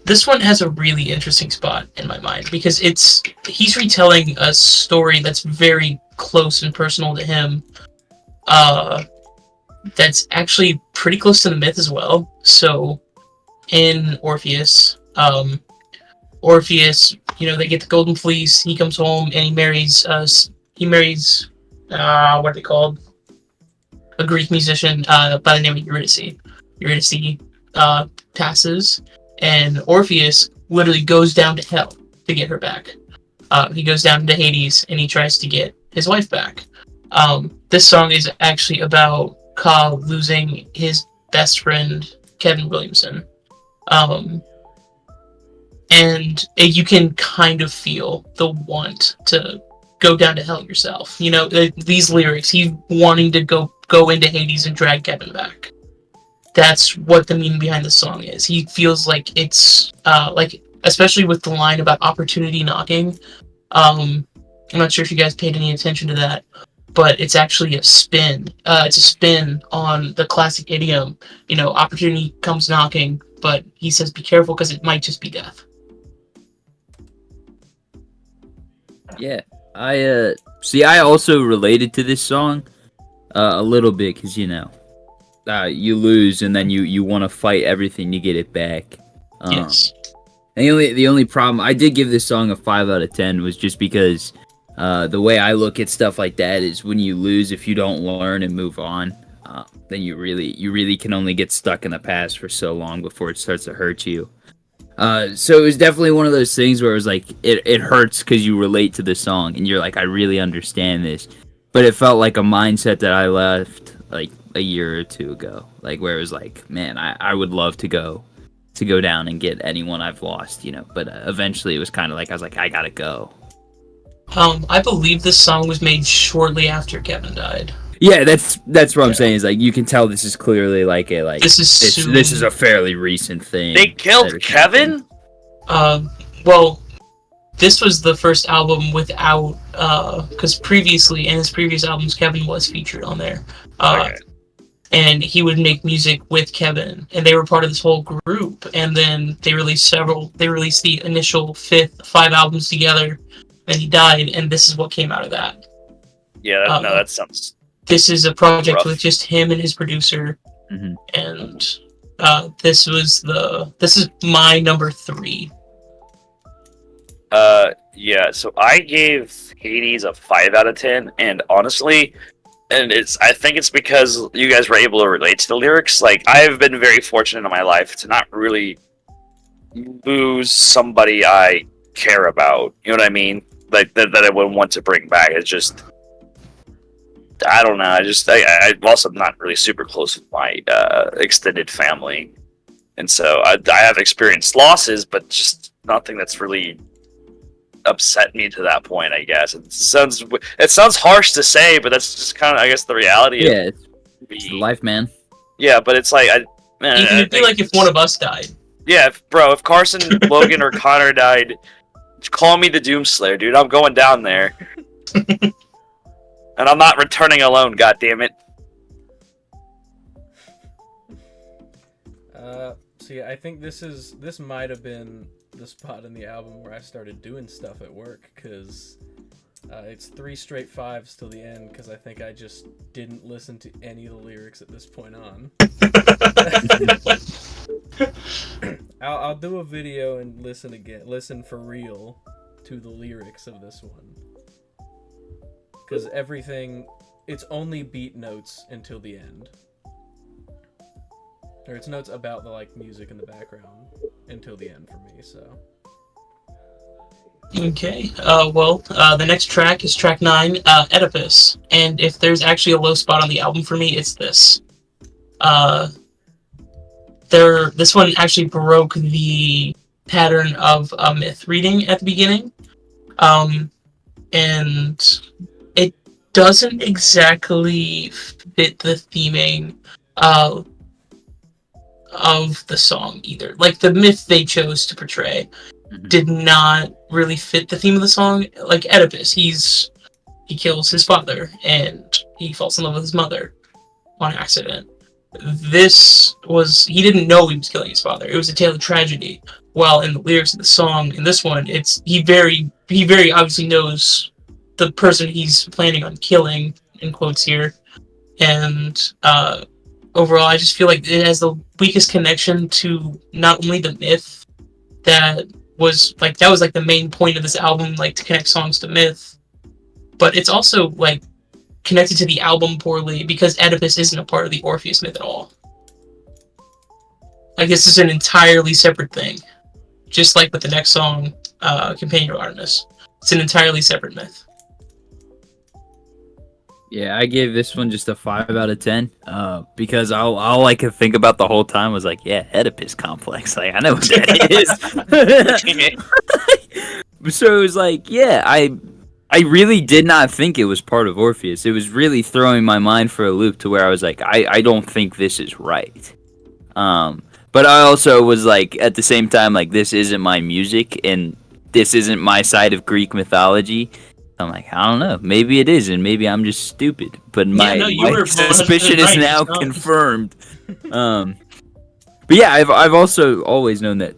This one has a really interesting spot in my mind because he's retelling a story that's very close and personal to him. That's actually pretty close to the myth as well. So, in Orpheus, they get the Golden Fleece. He comes home and he marries. What are they called? A Greek musician by the name of Eurydice. Eurydice passes, and Orpheus literally goes down to hell to get her back. He goes down to Hades and he tries to get his wife back. This song is actually about Ka losing his best friend, Kevin Williamson. And you can kind of feel the want to go down to hell yourself. You know, these lyrics, he's wanting to go into Hades and drag Kevin back. That's what the meaning behind the song is. He feels like it's, especially with the line about opportunity knocking. I'm not sure if you guys paid any attention to that, but it's actually a spin. It's a spin on the classic idiom, opportunity comes knocking, but he says be careful because it might just be death. Yeah, I also related to this song a little bit because you lose and then you want to fight everything to get it back. Yes. And the only problem, I did give this song a 5 out of 10 was just because the way I look at stuff like that is when you lose, if you don't learn and move on, then you really can only get stuck in the past for so long before it starts to hurt you. So it was definitely one of those things where it was like it hurts because you relate to the song and you're like, I really understand this, but it felt like a mindset that I left like a year or two ago, like where it was like, man, I would love to go down and get anyone I've lost, but eventually it was kind of like I was like, I gotta go. I believe this song was made shortly after Kevin died. Yeah, that's what I'm saying. Is like you can tell this is clearly like this is a fairly recent thing. They killed Kevin? Well, this was the first album without because previously in his previous albums Kevin was featured on there. Okay. And he would make music with Kevin, and they were part of this whole group. And then they released the initial 5 albums together. Then he died, and this is what came out of that. Yeah, that sounds. This is a project rough. with just him and his producer, Mm-hmm. and this is my number 3. Yeah. So I gave Hades a 5 out of 10, and honestly, and I think it's because you guys were able to relate to the lyrics. Like, I've been very fortunate in my life to not really lose somebody I care about. You know what I mean? Like that I would want to bring back. It's just, I don't know. I'm also not really super close with my extended family, and so I have experienced losses, but just nothing that's really upset me to that point. I guess it sounds harsh to say, but that's just kind of, I guess, the reality. Yeah, it's life, man. Yeah, but it's like It'd be like if one of us died. Yeah, bro. If Carson, Logan, or Connor died, call me the Doomslayer, dude. I'm going down there. And I'm not returning alone, goddammit. See, I think this might have been the spot in the album where I started doing stuff at work, because it's 3 straight 5s till the end, because I think I just didn't listen to any of the lyrics at this point on. I'll do a video and listen for real to the lyrics of this one, because it's only beat notes until the end, or it's notes about the like music in the background until the end for me. So Okay. The next track is track 9, Oedipus, and if there's actually a low spot on the album for me, it's this. This one actually broke the pattern of a myth reading at the beginning, and it doesn't exactly fit the theming of the song either. Like, the myth they chose to portray did not really fit the theme of the song. Like Oedipus, he kills his father and he falls in love with his mother on accident. He didn't know he was killing his father. It was a tale of tragedy. While in the lyrics of the song, in this one, he very obviously knows the person he's planning on killing, in quotes here. And overall, I just feel like it has the weakest connection to not only the myth that was like the main point of this album, like to connect songs to myth, but it's also like connected to the album poorly because Oedipus isn't a part of the Orpheus myth at all. Like, this is an entirely separate thing. Just like with the next song, Companion of Artemis. It's an entirely separate myth. Yeah, I gave this one just a 5 out of 10, because all I could think about the whole time was like, yeah, Oedipus complex. Like, I know what that is. So it was like, yeah, I really did not think it was part of Orpheus. It was really throwing my mind for a loop to where I was like, I don't think this is right. But I also was like, at the same time, like, this isn't my music and this isn't my side of Greek mythology. I'm like, I don't know. Maybe it is, and maybe I'm just stupid. But my suspicion is now confirmed. But yeah, I've also always known that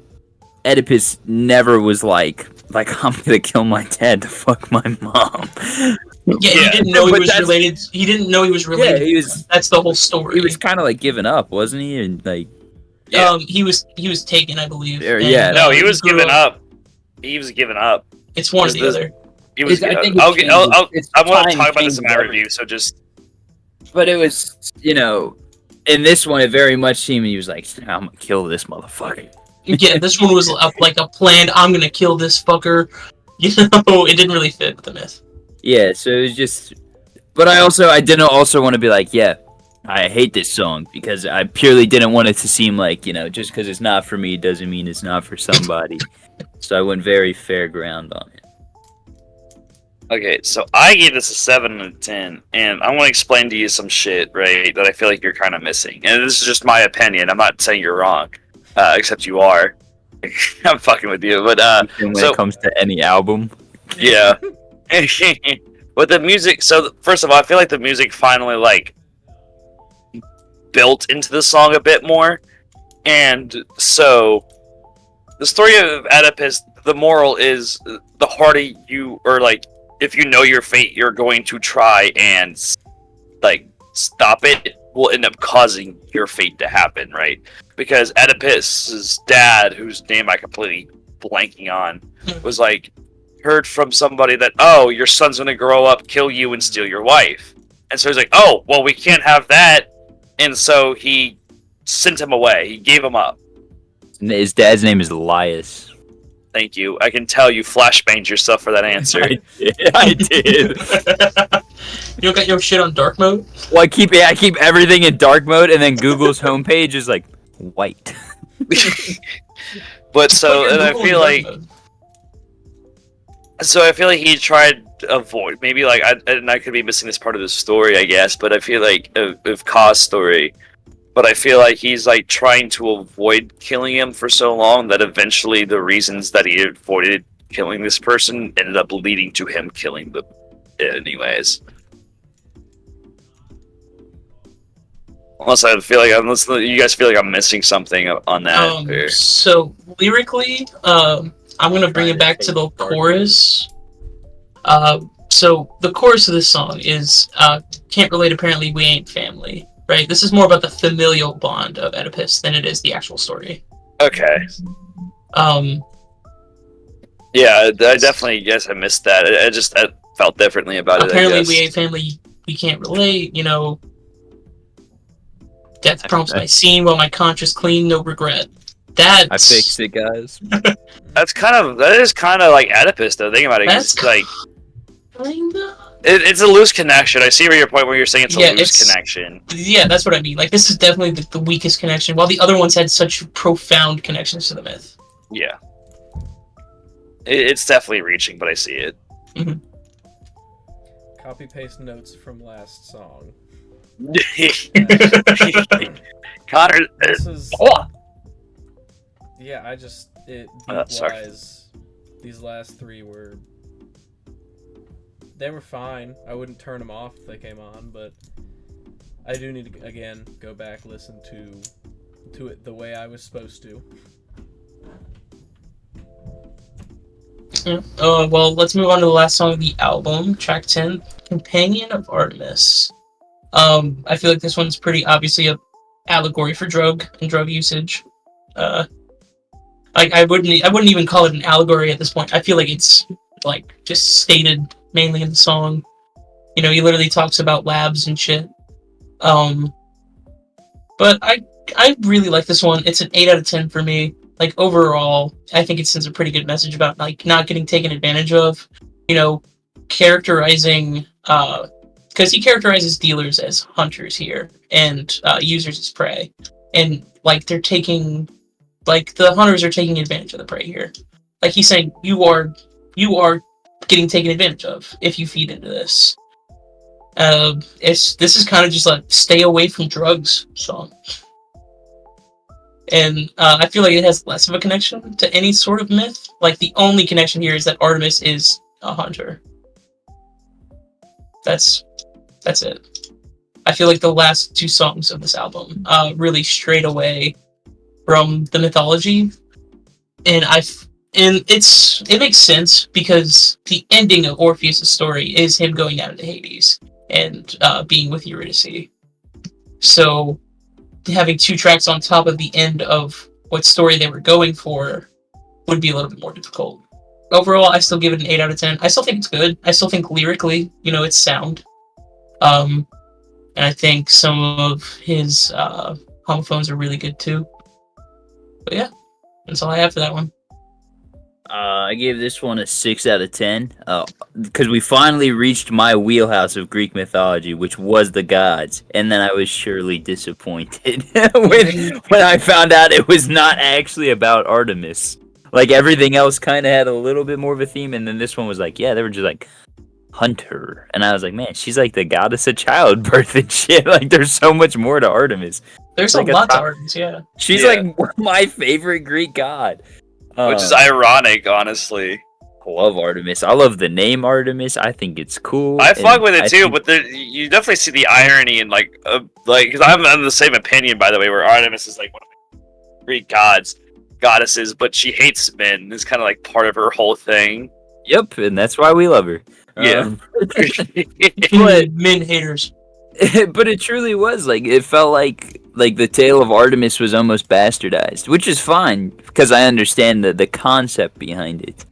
Oedipus never was like I'm gonna kill my dad to fuck my mom. Yeah, he didn't know he was related. He didn't know he was related. Yeah, he was. That's the whole story. He was kind of like giving up, wasn't he? And like, yeah. He was taken, I believe. Yeah. No, he was giving up. He was giving up. It's one or the other. He was. I want to talk about this in my review. So just. But it was, in this one, it very much seemed he was like, I'm gonna kill this motherfucker. Yeah, this one was like a planned, I'm gonna kill this fucker. It didn't really fit with the myth. Yeah, so it was just. But I didn't also want to be like, yeah, I hate this song, because I purely didn't want it to seem like, just because it's not for me doesn't mean it's not for somebody. So I went very fair ground on it. Okay, so I gave this a 7 out of 10, and I want to explain to you some shit, right, that I feel like you're kind of missing. And this is just my opinion. I'm not saying you're wrong, except you are. I'm fucking with you, but when it comes to any album, yeah. With the music, so first of all, I feel like the music finally built into the song a bit more, and so the story of Oedipus, the moral is the harder you, or if you know your fate, you're going to try and stop it, will end up causing your fate to happen, right? Because Oedipus's dad, whose name I completely blanking on, was heard from somebody that, oh, your son's gonna grow up, kill you, and steal your wife. And so he's like, oh, well, we can't have that. And so he sent him away. He gave him up. His dad's name is Elias. Thank you. I can tell you flashbanged yourself for that answer. I did. You don't got your shit on dark mode? Well, I keep everything in dark mode, and then Google's homepage is like white. But so, Put your and I Google feel in like, dark mode. so I feel like he tried to avoid, maybe like, and I could be missing this part of the story, I guess, but I feel like, of Ka's story, but I feel like he's like trying to avoid killing him for so long that eventually the reasons that he avoided killing this person ended up leading to him killing them anyways. Unless you guys feel like I'm missing something on that. So lyrically, I'm gonna bring it back to the chorus. So the chorus of this song is can't relate. Apparently, we ain't family. Right. This is more about the familial bond of Oedipus than it is the actual story. Okay. Yeah, I definitely guess I missed that. I felt differently about it. Apparently, I guess. we ain't family. We can't relate. You know. Death prompts my scene while my conscience clean, no regret. I fixed it, guys. That is kind of like Oedipus, though. Think about it. That's like kinda. It's a loose connection. I see your point where you're saying it's a loose connection. Yeah, that's what I mean. Like, this is definitely the weakest connection, while the other ones had such profound connections to the myth. Yeah. It's definitely reaching, but I see it. Mm-hmm. Copy paste notes from last song. Connor, This is. Yeah, beat wise, these last three were. They were fine. I wouldn't turn them off if they came on, but I do need to again go back listen to it the way I was supposed to. Well, let's move on to the last song of the album, track 10, Companion of Artemis. I feel like this one's pretty obviously a allegory for drug usage. I wouldn't even call it an allegory at this point. I feel like it's like just stated mainly in the song. You know, he literally talks about labs and shit. But I really like this one. It's an 8 out of 10 for me. Like, overall, I think it sends a pretty good message about like not getting taken advantage of. You know, characterizing because he characterizes dealers as hunters here and users as prey, and like they're taking, like the hunters are taking advantage of the prey here. Like he's saying, you are getting taken advantage of if you feed into this. This is kind of just like stay away from drugs song, and I feel like it has less of a connection to any sort of myth. Like the only connection here is that Artemis is a hunter. That's it. I feel like the last two songs of this album really strayed away from the mythology, and it makes sense because the ending of Orpheus' story is him going down into Hades and being with Eurydice. So having two tracks on top of the end of what story they were going for would be a little bit more difficult. Overall, I still give it an 8 out of 10. I still think it's good. I still think lyrically, it's sound. And I think some of his homophones are really good too. But yeah, that's all I have for that one. I gave this one a 6 out of 10 because we finally reached my wheelhouse of Greek mythology, which was the gods, and then I was surely disappointed when I found out it was not actually about Artemis. Like everything else kind of had a little bit more of a theme, and then this one was like, yeah, they were just like hunter, and I was like, man, she's like the goddess of childbirth and shit. Like there's so much more to Artemis. There's like a lot to Artemis, yeah. She's like my favorite Greek god. Which is ironic, honestly. I love Artemis. I love the name Artemis. I think it's cool. I fuck with it too, but you definitely see the irony in because I'm of the same opinion, by the way, where Artemis is like one of the Greek goddesses, but she hates men. It's kind of like part of her whole thing. Yep, and that's why we love her. Yeah. But men haters. But it truly was like it felt like the tale of Artemis was almost bastardized, which is fine because I understand the concept behind it.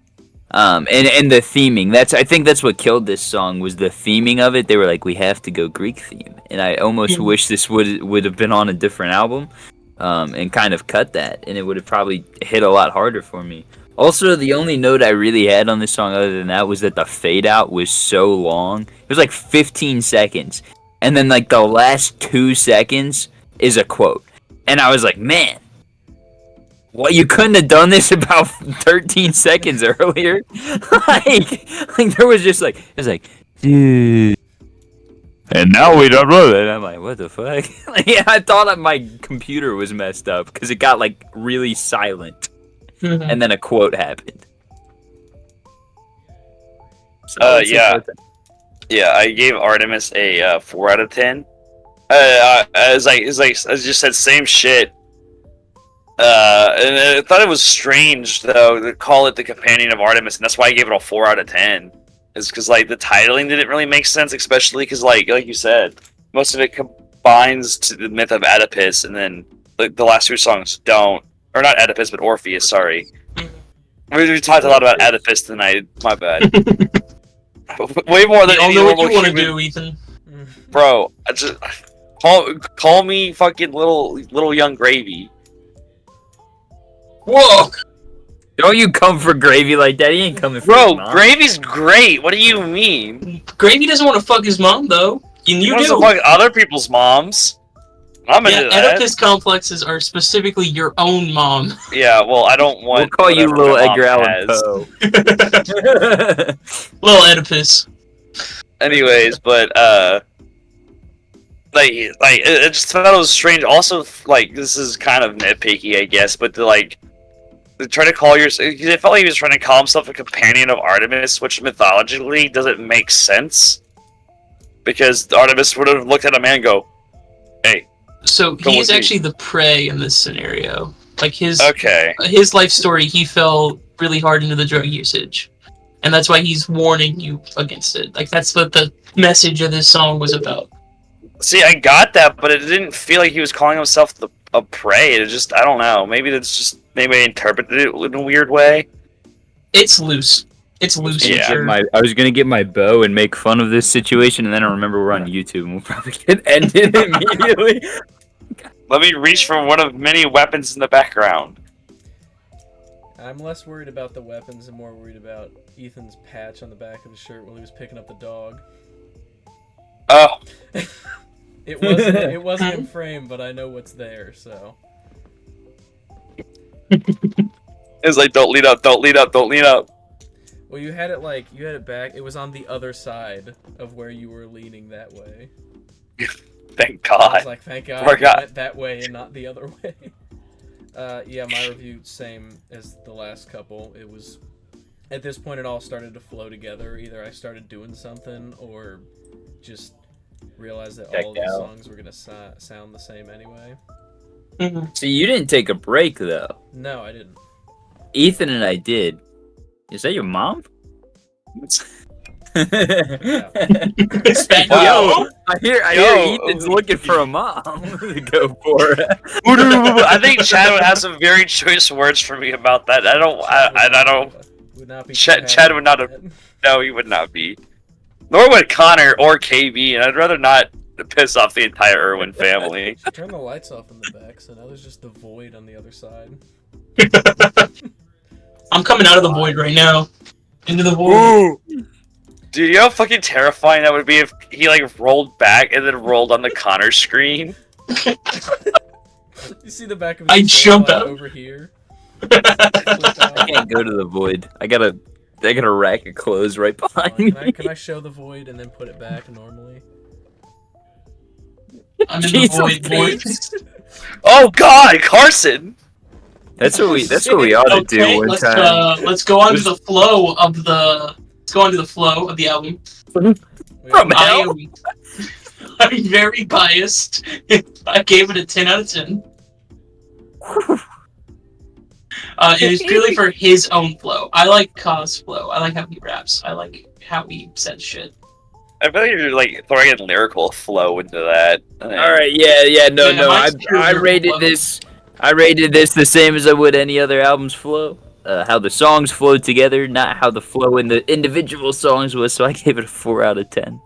And the theming. I think that's what killed this song was the theming of it. They were like, we have to go Greek theme, and I almost wish this would have been on a different album, and kind of cut that, and it would have probably hit a lot harder for me. Also, the only note I really had on this song other than that was that the fade out was so long. It was like 15 seconds. And then like the last 2 seconds is a quote. And I was like, man, what, you couldn't have done this about 13 seconds earlier? like there was just like, it was like, dude. And now we don't know that. I'm like, what the fuck? I thought my computer was messed up because it got like really silent. And then a quote happened. So yeah, I gave Artemis a 4 out of 10. As I just said, same shit. And I thought it was strange though to call it the Companion of Artemis, and that's why I gave it a 4 out of 10. Is because like the titling didn't really make sense, especially because like you said, most of it combines to the myth of Oedipus, and then like the last 2 songs don't. Or not Oedipus, but Orpheus, sorry. We talked a lot about Oedipus tonight, my bad. Way more than any what you want to human. do, Ethan. Bro, I just call me fucking little young gravy. Whoa! Don't you come for Gravy like that? He ain't coming for Bro, his mom. Gravy's great. What do you mean? Gravy doesn't want to fuck his mom, though. And you He do. wants to fuck other people's moms. I'm into that. Oedipus complexes are specifically your own mom. Yeah, well, I don't want. We'll call you whatever Little my mom Edgar Allan has. Poe. Little Oedipus. Anyways, but I just thought it was strange. Also, like, this is kind of nitpicky, I guess, but to try to call it felt like he was trying to call himself a companion of Artemis, which mythologically doesn't make sense, because Artemis would have looked at a man and go, "Hey." So Go he's with me. actually the prey in this scenario. Like his life story, he fell really hard into the drug usage, and that's why he's warning you against it. Like that's what the message of this song was about. See, I got that, but it didn't feel like he was calling himself a prey. It just, I don't know. Maybe I interpreted it in a weird way. It's loose. It's loose. Yeah. for sure. I was gonna get my bow and make fun of this situation, and then I remember we're on YouTube and we'll probably get ended immediately. Let me reach for one of many weapons in the background. I'm less worried about the weapons and more worried about Ethan's patch on the back of his shirt while he was picking up the dog. Oh, It wasn't in frame, but I know what's there, so. it's like, don't lean up, don't lean up, don't lean up. Well, you had it back. It was on the other side of where you were leaning that way. Thank I was God. like, thank God Poor it guy. went that way and not the other way. Yeah, my review, same as the last couple. It was, at this point, it all started to flow together. Either I started doing something or just realized that all of the songs were going to sound the same anyway. So you didn't take a break, though. No, I didn't. Ethan and I did. Is that your mom? Is that Yo, I hear Yo. Ethan's looking for a mom to go for. I think Chad would have some very choice words for me about that. I don't. Would not be Chad would not have. No, he would not be. Nor would Connor or KB, and I'd rather not piss off the entire Irwin family. Turn the lights off in the back, so now there's just the void on the other side. I'm coming out of the void right now. Into the void. Ooh. Dude, you know how fucking terrifying that would be if he like rolled back and then rolled on the Connor screen? You see the back of his I tail, jump like, out. over here. I can't go to the void. I got a rack of clothes right behind me. Can I show the void and then put it back normally? I'm in Jesus the void. Oh God, Carson! That's what we ought to do one time. Let's go on to the flow of the. Let's go on to the flow of the album. From hell? I'm very biased. I gave it a 10 out of 10. It is purely for his own flow. I like Kaz' flow. I like how he raps. I like how he says shit. I feel like you're like throwing a lyrical flow into that. All right, yeah, no. mine's pure I rated flow. this. I rated this the same as I would any other album's flow. how the songs flowed together, not how the flow in the individual songs was. So I gave it a 4 out of 10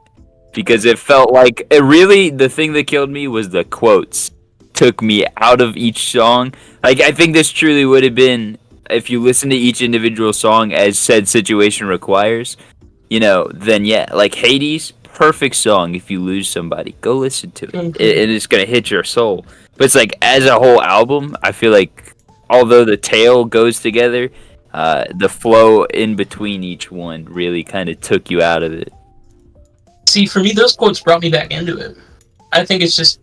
because it felt like it really. The thing that killed me was the quotes took me out of each song. Like I think this truly would have been if you listen to each individual song as said situation requires. Then yeah, like Hades, perfect song. If you lose somebody, go listen to it. And it's gonna hit your soul. But it's like as a whole album, I feel like although the tail goes together, the flow in between each one really kind of took you out of it. See, for me, those quotes brought me back into it. I think it's just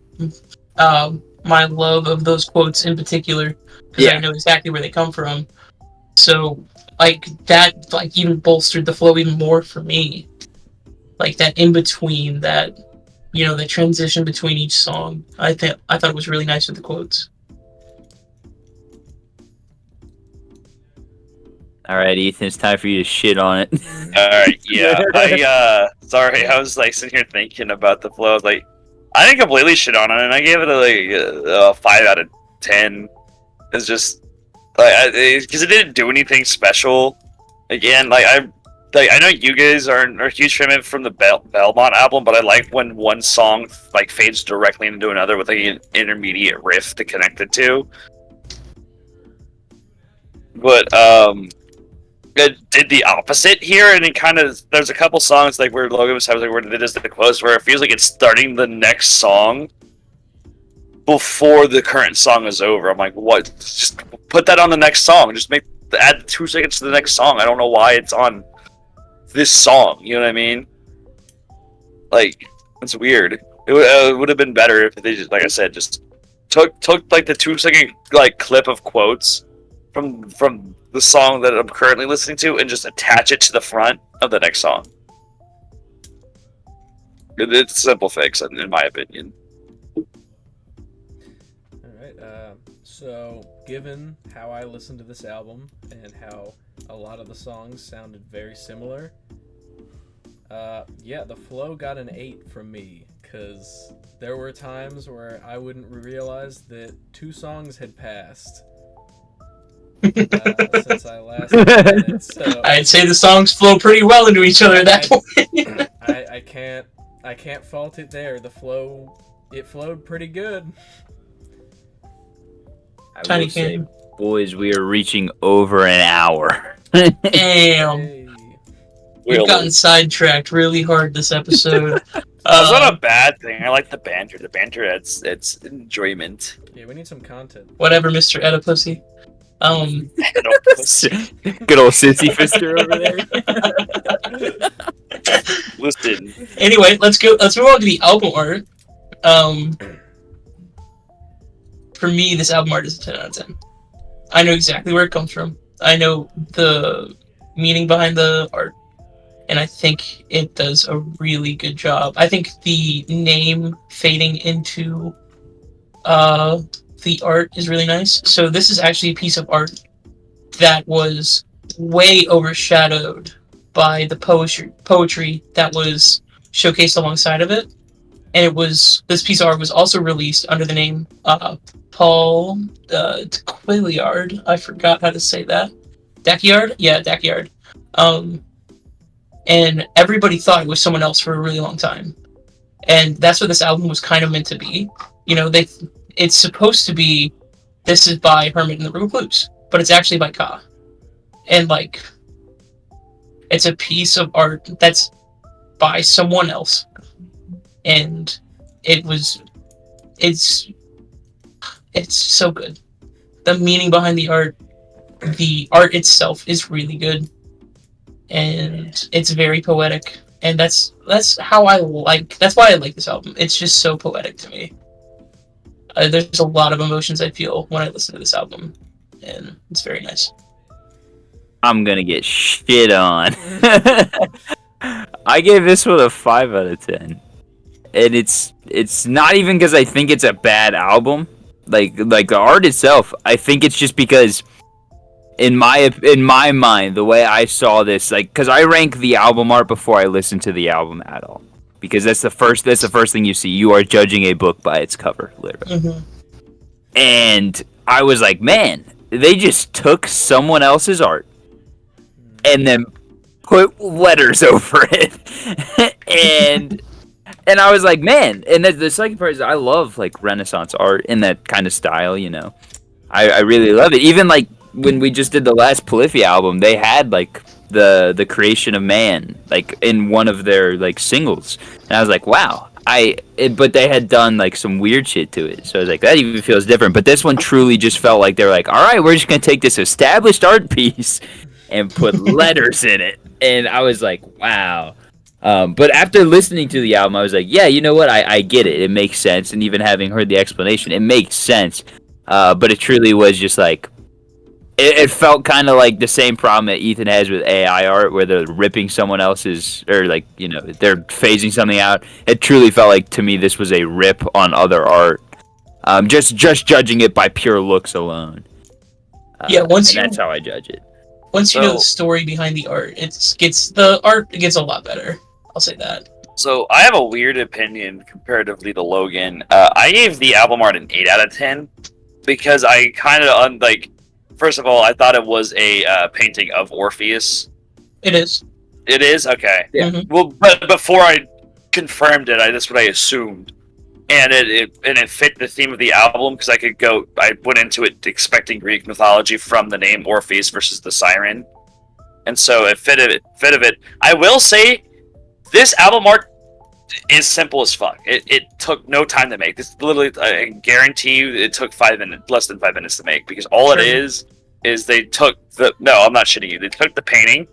my love of those quotes in particular, because I know exactly where they come from. So, like, that even bolstered the flow even more for me. Like, that in-between, that, the transition between each song. I thought it was really nice with the quotes. All right, Ethan, it's time for you to shit on it. All right, yeah. Sorry, I was sitting here thinking about the flow. I didn't completely shit on it, and I gave it a 5 out of 10. It's just because it didn't do anything special. Again, I know you guys are a huge fan from the Belmont album, but I like when one song fades directly into another with an intermediate riff to connect it to. But it did the opposite here, and it kind of there's a couple songs where Logan was having where it is the close where it feels like it's starting the next song before the current song is over. I'm like, what? Just put that on the next song. Just add 2 seconds to the next song. I don't know why it's on this song. You know what I mean? It's weird. It would have been better if they just, like I said, just took the 2-second clip of quotes from the song that I'm currently listening to and just attach it to the front of the next song. It's a simple fix, in my opinion. So, given how I listened to this album and how a lot of the songs sounded very similar, the flow got an 8 from me, because there were times where I wouldn't realize that 2 songs had passed since I last did it. So I'd say the songs flow pretty well into each other at that point. I can't fault it there. It flowed pretty good. I will say, boys, we are reaching over an hour. Damn. Hey. We've gotten sidetracked really hard this episode. That's not a bad thing. I like the banter. The banter adds its enjoyment. Yeah, we need some content. Whatever, Mr. Oedipusy. Good old Sisyphuster over there. Listen. Anyway, let's move on to the album art. For me, this album art is a 10 out of 10. I know exactly where it comes from. I know the meaning behind the art. And I think it does a really good job. I think the name fading into the art is really nice. So this is actually a piece of art that was way overshadowed by the poetry that was showcased alongside of it. And this piece of art was also released under the name Paul Quilliard. I forgot how to say that. Dackyard? Yeah, Dackyard. And everybody thought it was someone else for a really long time. And that's what this album was kind of meant to be. It's supposed to be, this is by Hermit and the Recluse, but it's actually by Ka. And it's a piece of art that's by someone else. And it's so good. The meaning behind the art itself is really good. And it's very poetic. And that's why I like this album. It's just so poetic to me. There's a lot of emotions I feel when I listen to this album, and it's very nice. I'm gonna get shit on. I gave this one a 5 out of 10, and it's not even because I think it's a bad album. Like the art itself, I think it's just because in my mind, the way I saw this, because I rank the album art before I listen to the album at all. Because that's the first thing you see. You are judging a book by its cover, literally. Mm-hmm. And I was like, man, they just took someone else's art and then put letters over it. and I was like, man. And the second part is I love like Renaissance art in that kind of style, you know. I really love it. Even like when we just did the last Polyphia album, they had like the creation of man like in one of their like singles, and I was like, wow. But they had done like some weird shit to it, so I was like, that even feels different. But this one truly just felt like they were like, all right, we're just gonna take this established art piece and put letters in it, and I was like, wow. But after listening to the album, I was like, yeah, you know what? I get it. It makes sense, and even having heard the explanation, it makes sense. But it truly was just like, it felt kind of like the same problem that Ethan has with AI art, where they're ripping someone else's, or like, you know, they're phasing something out. It truly felt like, to me, this was a rip on other art. Just judging it by pure looks alone. Yeah, that's how I judge it. Once you know the story behind the art, the art gets a lot better. I'll say that. So I have a weird opinion comparatively to Logan. I gave the album art an 8 out of 10 because I kind of first of all, I thought it was a painting of Orpheus. It is. It is? Okay. Yeah. Mm-hmm. Well, but before I confirmed it, that's what I assumed. And it fit the theme of the album because I went into it expecting Greek mythology from the name Orpheus versus the Siren. And so it fit of it. I will say, this album art is simple as fuck. It took no time to make. This literally, I guarantee you, it took less than 5 minutes to make, because all it is they took I'm not shitting you. They took the painting,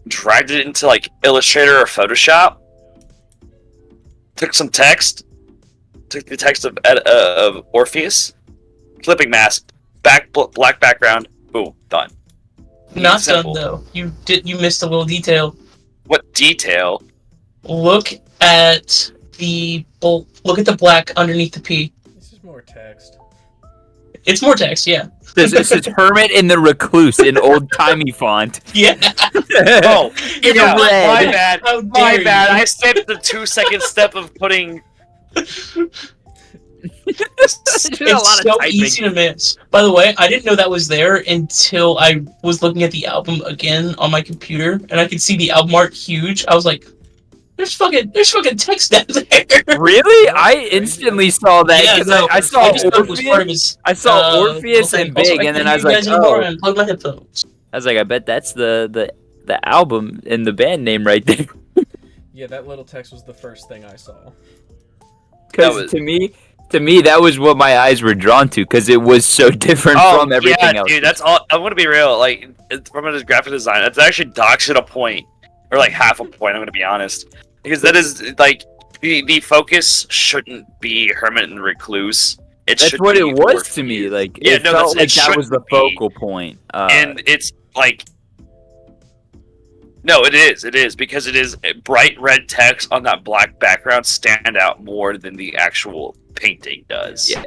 dragged it into like Illustrator or Photoshop, took some text, took the text of Orpheus, clipping mask, black background, boom, done. Not done though. You missed a little detail. What detail? Look at the black underneath the P. This is more text. It's more text, yeah. This is Hermit and the Recluse in old-timey font. Yeah. Oh, yeah, my bad. How My dare bad. you. I skipped the 2-second step of putting. It's so easy to miss. By the way, I didn't know that was there until I was looking at the album again on my computer, and I could see the album art huge. I was like, "There's fucking text down there." Really? I instantly saw that. Yeah, 'Cause no, I saw just thought it was part of Orpheus. his. I saw Orpheus okay. and Big, Also, and then I was like, unplug my headphones. I was like, I bet that's the album and the band name right there. Yeah, that little text was the first thing I saw. Because to me, that was what my eyes were drawn to, because it was so different from everything else. Dude, that's all. I'm gonna be real. Like, from a graphic design, it's actually docks at a point, or like half a point. I'm gonna be honest, because that is like the focus shouldn't be Hermit and Recluse. That's what it was to me. Like, it felt like that was the focal point. And it's like, no, it is because it is bright red text on that black background stand out more than the actual painting does. Yeah.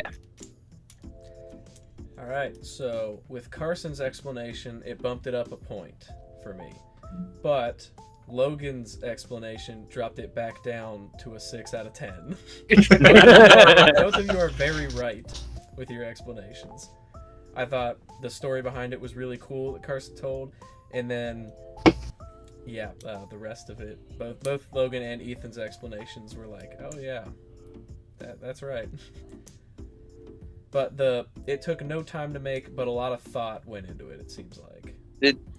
All right, so with Carson's explanation, it bumped it up a point for me, but Logan's explanation dropped it back down to a 6 out of 10. Both of you are very right with your explanations. I thought the story behind it was really cool that Carson told, and then the rest of it, both Logan and Ethan's explanations were like, oh yeah, that's right. But it took no time to make, but a lot of thought went into it. It seems like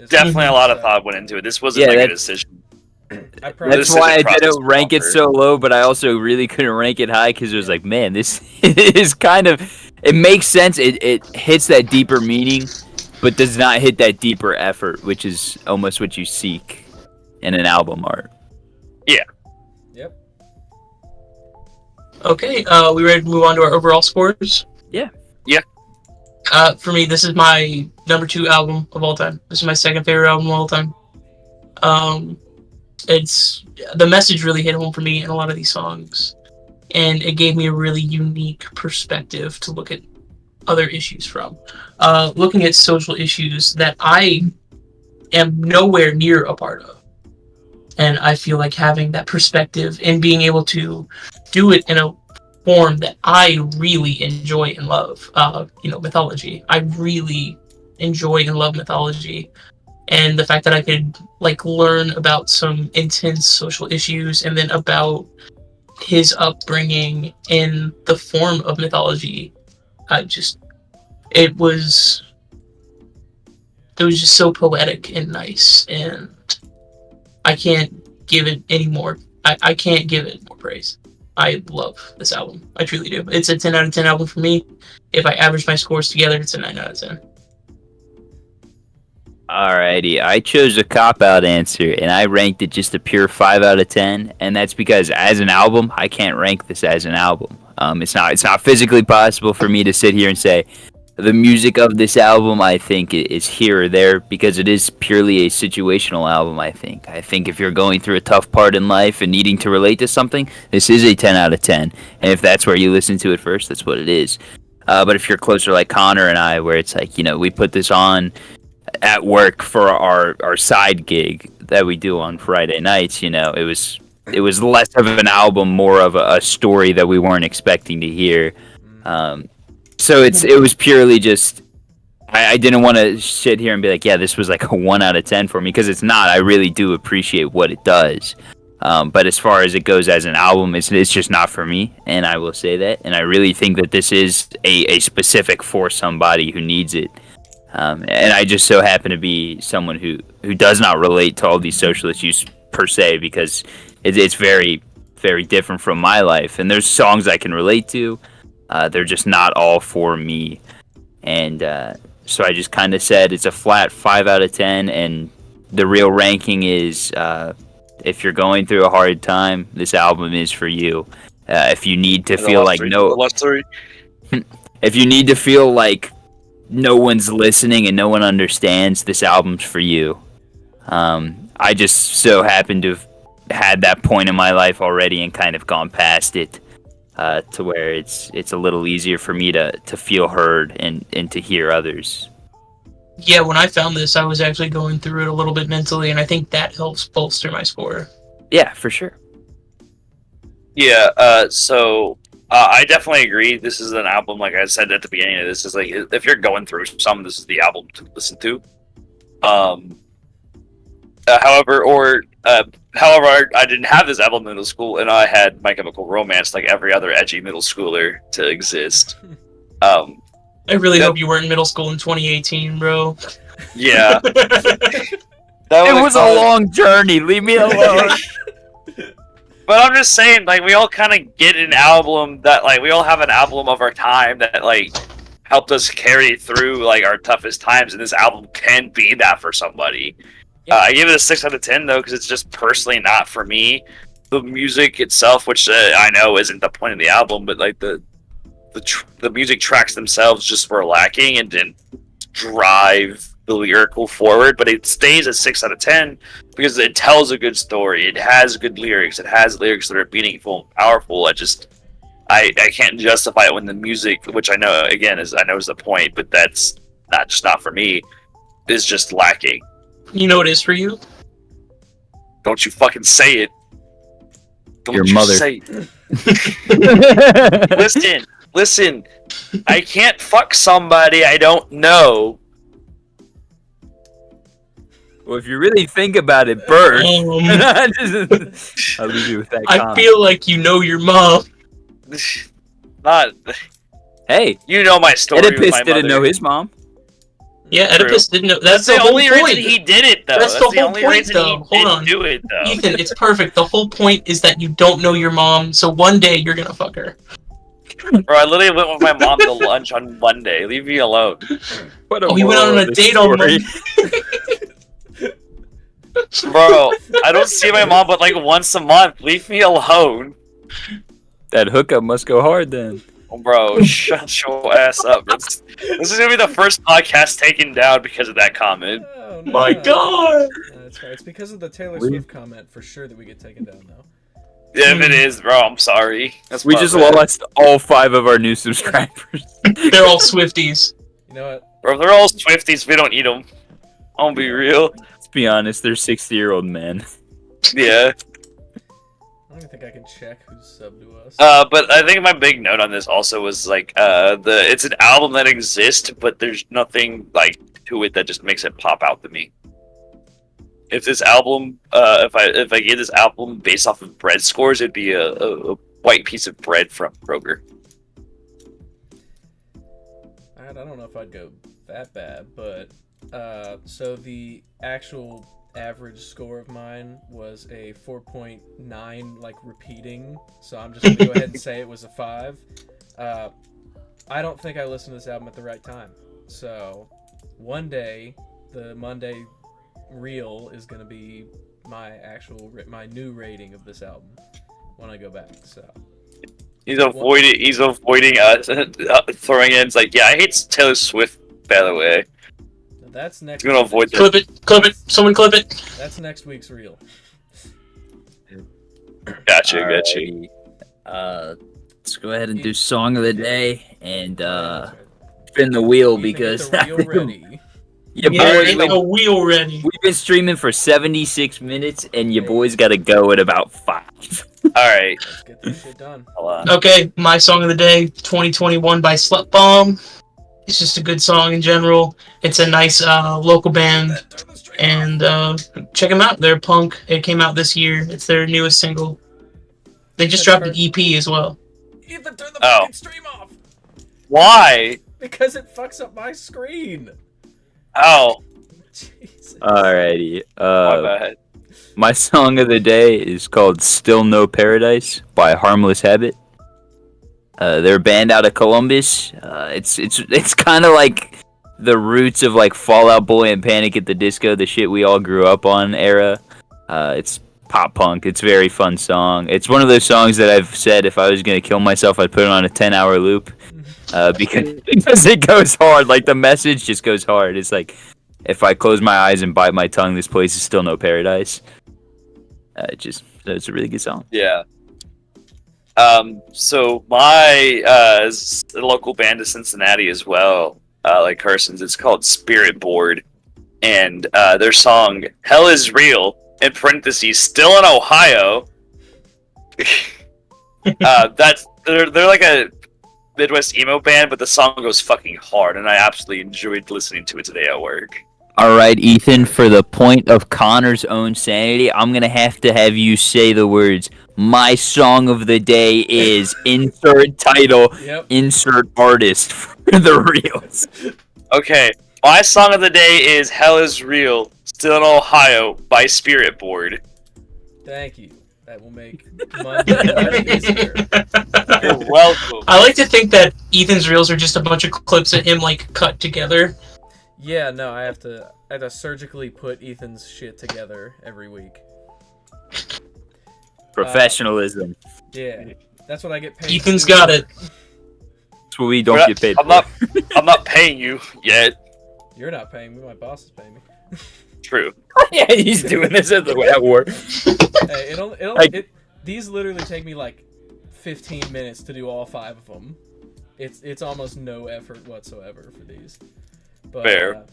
Definitely a lot of thought went into it. This wasn't like a decision. That's why I didn't rank it so low, but I also really couldn't rank it high, because it was like, man, this is kind of, it makes sense. It hits that deeper meaning, but does not hit that deeper effort, which is almost what you seek in an album art. Yeah. Yep. Okay, we ready to move on to our overall scores? Yeah. Yeah. For me, this is my number 2 album of all time. This is my second favorite album of all time. It's the message really hit home for me in a lot of these songs, and it gave me a really unique perspective to look at other issues from. Looking at social issues that I am nowhere near a part of. And I feel like having that perspective and being able to do it in a form that I really enjoy and love. Mythology. I really enjoy and love mythology, and the fact that I could like learn about some intense social issues and then about his upbringing in the form of mythology, it was just so poetic and nice, and I can't give it any more. I can't give it more praise. I love this album. I truly do. It's a 10 out of 10 album for me. If I average my scores together, it's a 9 out of 10. Alrighty, I chose a cop-out answer, and I ranked it just a pure 5 out of 10, and that's because as an album, I can't rank this as an album. It's not physically possible for me to sit here and say, the music of this album, I think, is here or there, because it is purely a situational album, I think. I think if you're going through a tough part in life and needing to relate to something, this is a 10 out of 10. And if that's where you listen to it first, that's what it is. But if you're closer like Connor and I, where it's like, we put this on at work for our side gig that we do on Friday nights, it was less of an album, more of a story that we weren't expecting to hear. So it was purely just, I didn't want to sit here and be like, yeah, this was like a 1 out of 10 for me, because it's not. I really do appreciate what it does. But as far as it goes as an album, it's just not for me, and I will say that. And I really think that this is a specific for somebody who needs it. And I just so happen to be someone who does not relate to all these social issues per se, because it's very, very different from my life. And there's songs I can relate to. They're just not all for me. And so I just kind of said it's a flat 5 out of 10. And the real ranking is, if you're going through a hard time, this album is for you. If you need to feel like if you need to feel like no one's listening and no one understands, this album's for you. I just so happen to have had that point in my life already and kind of gone past it. To where it's a little easier for me to feel heard and to hear others. Yeah, when I found this, I was actually going through it a little bit mentally, and I think that helps bolster my score. Yeah, for sure. Yeah, so I definitely agree. This is an album, like I said at the beginning of this, is like, if you're going through something, this is the album to listen to. However, I didn't have this album in middle school, and I had My Chemical Romance like every other edgy middle schooler to exist. I really hope you weren't in middle school in 2018, bro. Yeah. It was a long journey. Leave me alone. But I'm just saying, like, we all kind of get an album that, like, we all have an album of our time that, like, helped us carry through, like, our toughest times, and this album can be that for somebody. I give it a 6 out of 10 though, because it's just personally not for me. The music itself, which I know isn't the point of the album, but like the music tracks themselves just were lacking and didn't drive the lyrical forward. But it stays at 6 out of 10 because it tells a good story. It has good lyrics. It has lyrics that are meaningful and powerful. I can't justify it when the music, which I know again is the point, but that's not for me, is just lacking. You know what it is for you? Don't you fucking say it. Don't Your you mother. say it. Listen. I can't fuck somebody I don't know. Well, if you really think about it, Bert. I'll leave you with that I comment. feel like you know your mom. Not. Hey, You know my story. with Oedipus my didn't mother. know his mom. Yeah, Oedipus didn't know. That's the whole only point. reason he did it, though. That's the whole only point, reason though. he Hold on. didn't do it, though. Ethan, it's perfect. The whole point is that you don't know your mom, so one day you're gonna fuck her. Bro, I literally went with my mom to lunch on Monday. Leave me alone. What a Oh, he went moral on of a the date on story. Monday. Bro, I don't see my mom but like once a month. Leave me alone. That hookup must go hard then. Oh, bro, shut your ass up. This is gonna be the first podcast taken down because of that comment. Oh, no. My God. That's right. It's because of the Taylor Swift comment for sure that we get taken down now. Yeah, if it is, bro, I'm sorry. That's We my just bad. lost all 5 of our new subscribers. They're all Swifties. You know what? Bro, they're all Swifties. We don't need them. I'll be real. Let's be honest, they're 60-year-old men. Yeah. I don't even think I can check who's subbed to us. But I think my big note on this also was like it's an album that exists, but there's nothing like to it that just makes it pop out to me. If this album, if I gave this album based off of bread scores, it'd be a white piece of bread from Kroger. I don't know if I'd go that bad, but so the actual average score of mine was a 4.9, like repeating. So I'm just gonna go ahead and say it was a 5. I don't think I listened to this album at the right time. So one day, the Monday reel is gonna be my new rating of this album when I go back. So He's avoiding throwing in. It's like, yeah, I hate Taylor Swift. By the way, that's next. You're gonna avoid that. Clip it. Someone clip it. That's next week's reel. Gotcha. Let's go ahead and do song of the day and spin the wheel because the reel ready. Get the wheel ready. We've been streaming for 76 minutes and your boys got to go at about 5. All right, Let's get this shit done. Okay, my song of the day, 2021 by Slut Bomb. It's just a good song in general. It's a nice local band, and check them out. They're punk. It came out this year. It's their newest single. They just dropped an EP as well. Ethan, turn the fucking stream off! Why? Because it fucks up my screen! Oh. Jesus. Alrighty. My bad. My song of the day is called Still No Paradise by Harmless Habit. They're a band out of Columbus. It's kind of like the roots of like Fall Out Boy and Panic at the Disco, the shit we all grew up on era. It's pop punk. It's a very fun song. It's one of those songs that I've said if I was gonna kill myself, I'd put it on a 10-hour loop because it goes hard. Like the message just goes hard. It's like if I close my eyes and bite my tongue, this place is still no paradise. It's a really good song. Yeah. So my local band is Cincinnati as well, like Carson's. It's called Spirit Board, and their song "Hell Is Real" in parentheses still in Ohio. They're like a Midwest emo band, but the song goes fucking hard, and I absolutely enjoyed listening to it today at work. All right, Ethan, for the point of Connor's own sanity, I'm going to have you say the words, my song of the day is insert title, insert artist for the reels. Okay, my song of the day is Hell Is Real, Still in Ohio by Spirit Board. Thank you. That will make Monday much easier. You're welcome. I like to think that Ethan's reels are just a bunch of clips of him like cut together. Yeah, no, I have to surgically put Ethan's shit together every week. Professionalism. Yeah, that's what I get paid. Ethan's got it. That's what we don't get paid I'm not paying you yet. You're not paying me. My boss is paying me. True. Yeah, he's doing this at work. Hey, these literally take me like 15 minutes to do all 5 of them. It's almost no effort whatsoever for these. But, fair.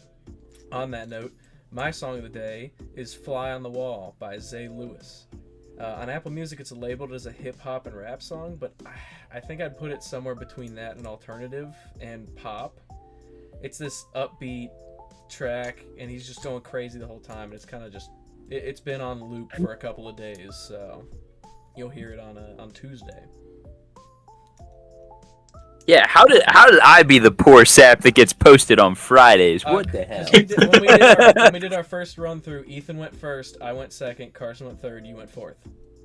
On that note, my song of the day is "Fly on the Wall" by Zay Lewis. On Apple Music, it's labeled as a hip-hop and rap song, but I think I'd put it somewhere between that and alternative and pop. It's this upbeat track, and he's just going crazy the whole time, and it's kind of just... It's been on loop for a couple of days, so you'll hear it on Tuesday. Yeah, how did I be the poor sap that gets posted on Fridays? What the hell? When we did our first run through, Ethan went first, I went second, Carson went third, you went fourth.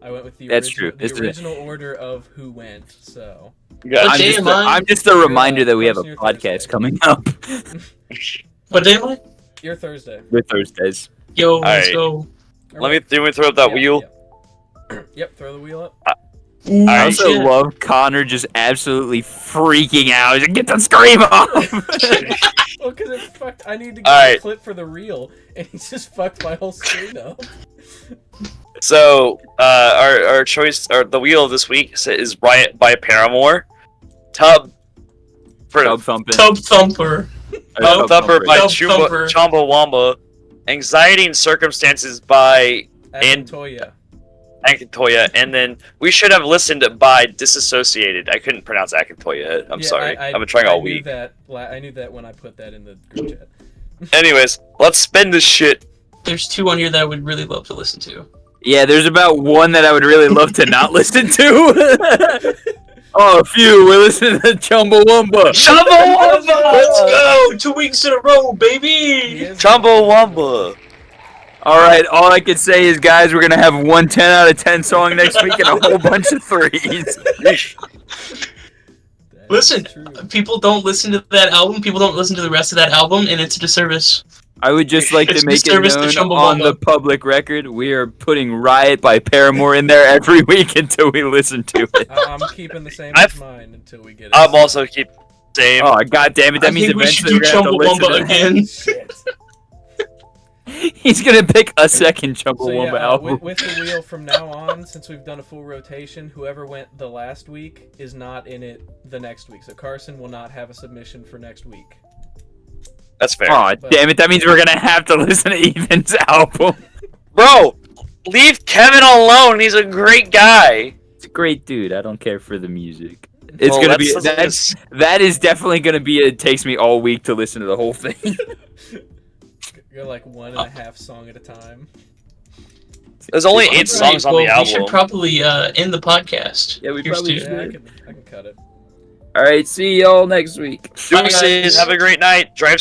I went with the original order of who went, so... Yeah, I'm just a reminder that we have a podcast coming up. What day am I? You're Thursday. We're Thursdays. Let me throw up that wheel. Yep, throw the wheel up. I also love Connor just absolutely freaking out. He's like, get the scream off! Well, because it fucked. I need to get a clip for the reel, and he just fucked my whole screen up. So, our choice, or the wheel this week is Riot by Paramore. Tub Thumper by Chumbawamba. Anxiety and Circumstances by Toya. Akintoya, and then we should have listened by Disassociated. I couldn't pronounce Akintoya. I'm sorry. I've been trying all week. I knew that when I put that in the group chat. Anyways, let's spin this shit. There's 2 on here that I would really love to listen to. Yeah, there's about 1 that I would really love to not listen to. Oh, a few. We're listening to Chumbawamba. Chumbawamba! Let's go! 2 weeks in a row, baby! Chumbawamba! Alright, all I can say is, guys, we're going to have 1 10 out of 10 song next week and a whole bunch of 3s. Listen, people don't listen to that album, people don't listen to the rest of that album, and it's a disservice. I would just like to make it known on the public record, we are putting Riot by Paramore in there every week until we listen to it. I'm keeping the same as mine until we get it. I'm also keep the same. Oh, god damn it, that means eventually we're going to have to listen to again. He's gonna pick a second Chumbawamba album. With the wheel from now on, since we've done a full rotation, whoever went the last week is not in it the next week. So Carson will not have a submission for next week. That's fair. Oh, damn it, that means we're gonna have to listen to Ethan's album. Bro, leave Kevin alone. He's a great guy. He's a great dude. I don't care for the music. It's gonna be that is definitely gonna be. It takes me all week to listen to the whole thing. You're like 1.5 song at a time. There's only 8 songs on the album. We should probably end the podcast. Yeah, we probably should. Yeah, I can cut it. All right, see y'all next week. Deuces, have a great night. Drive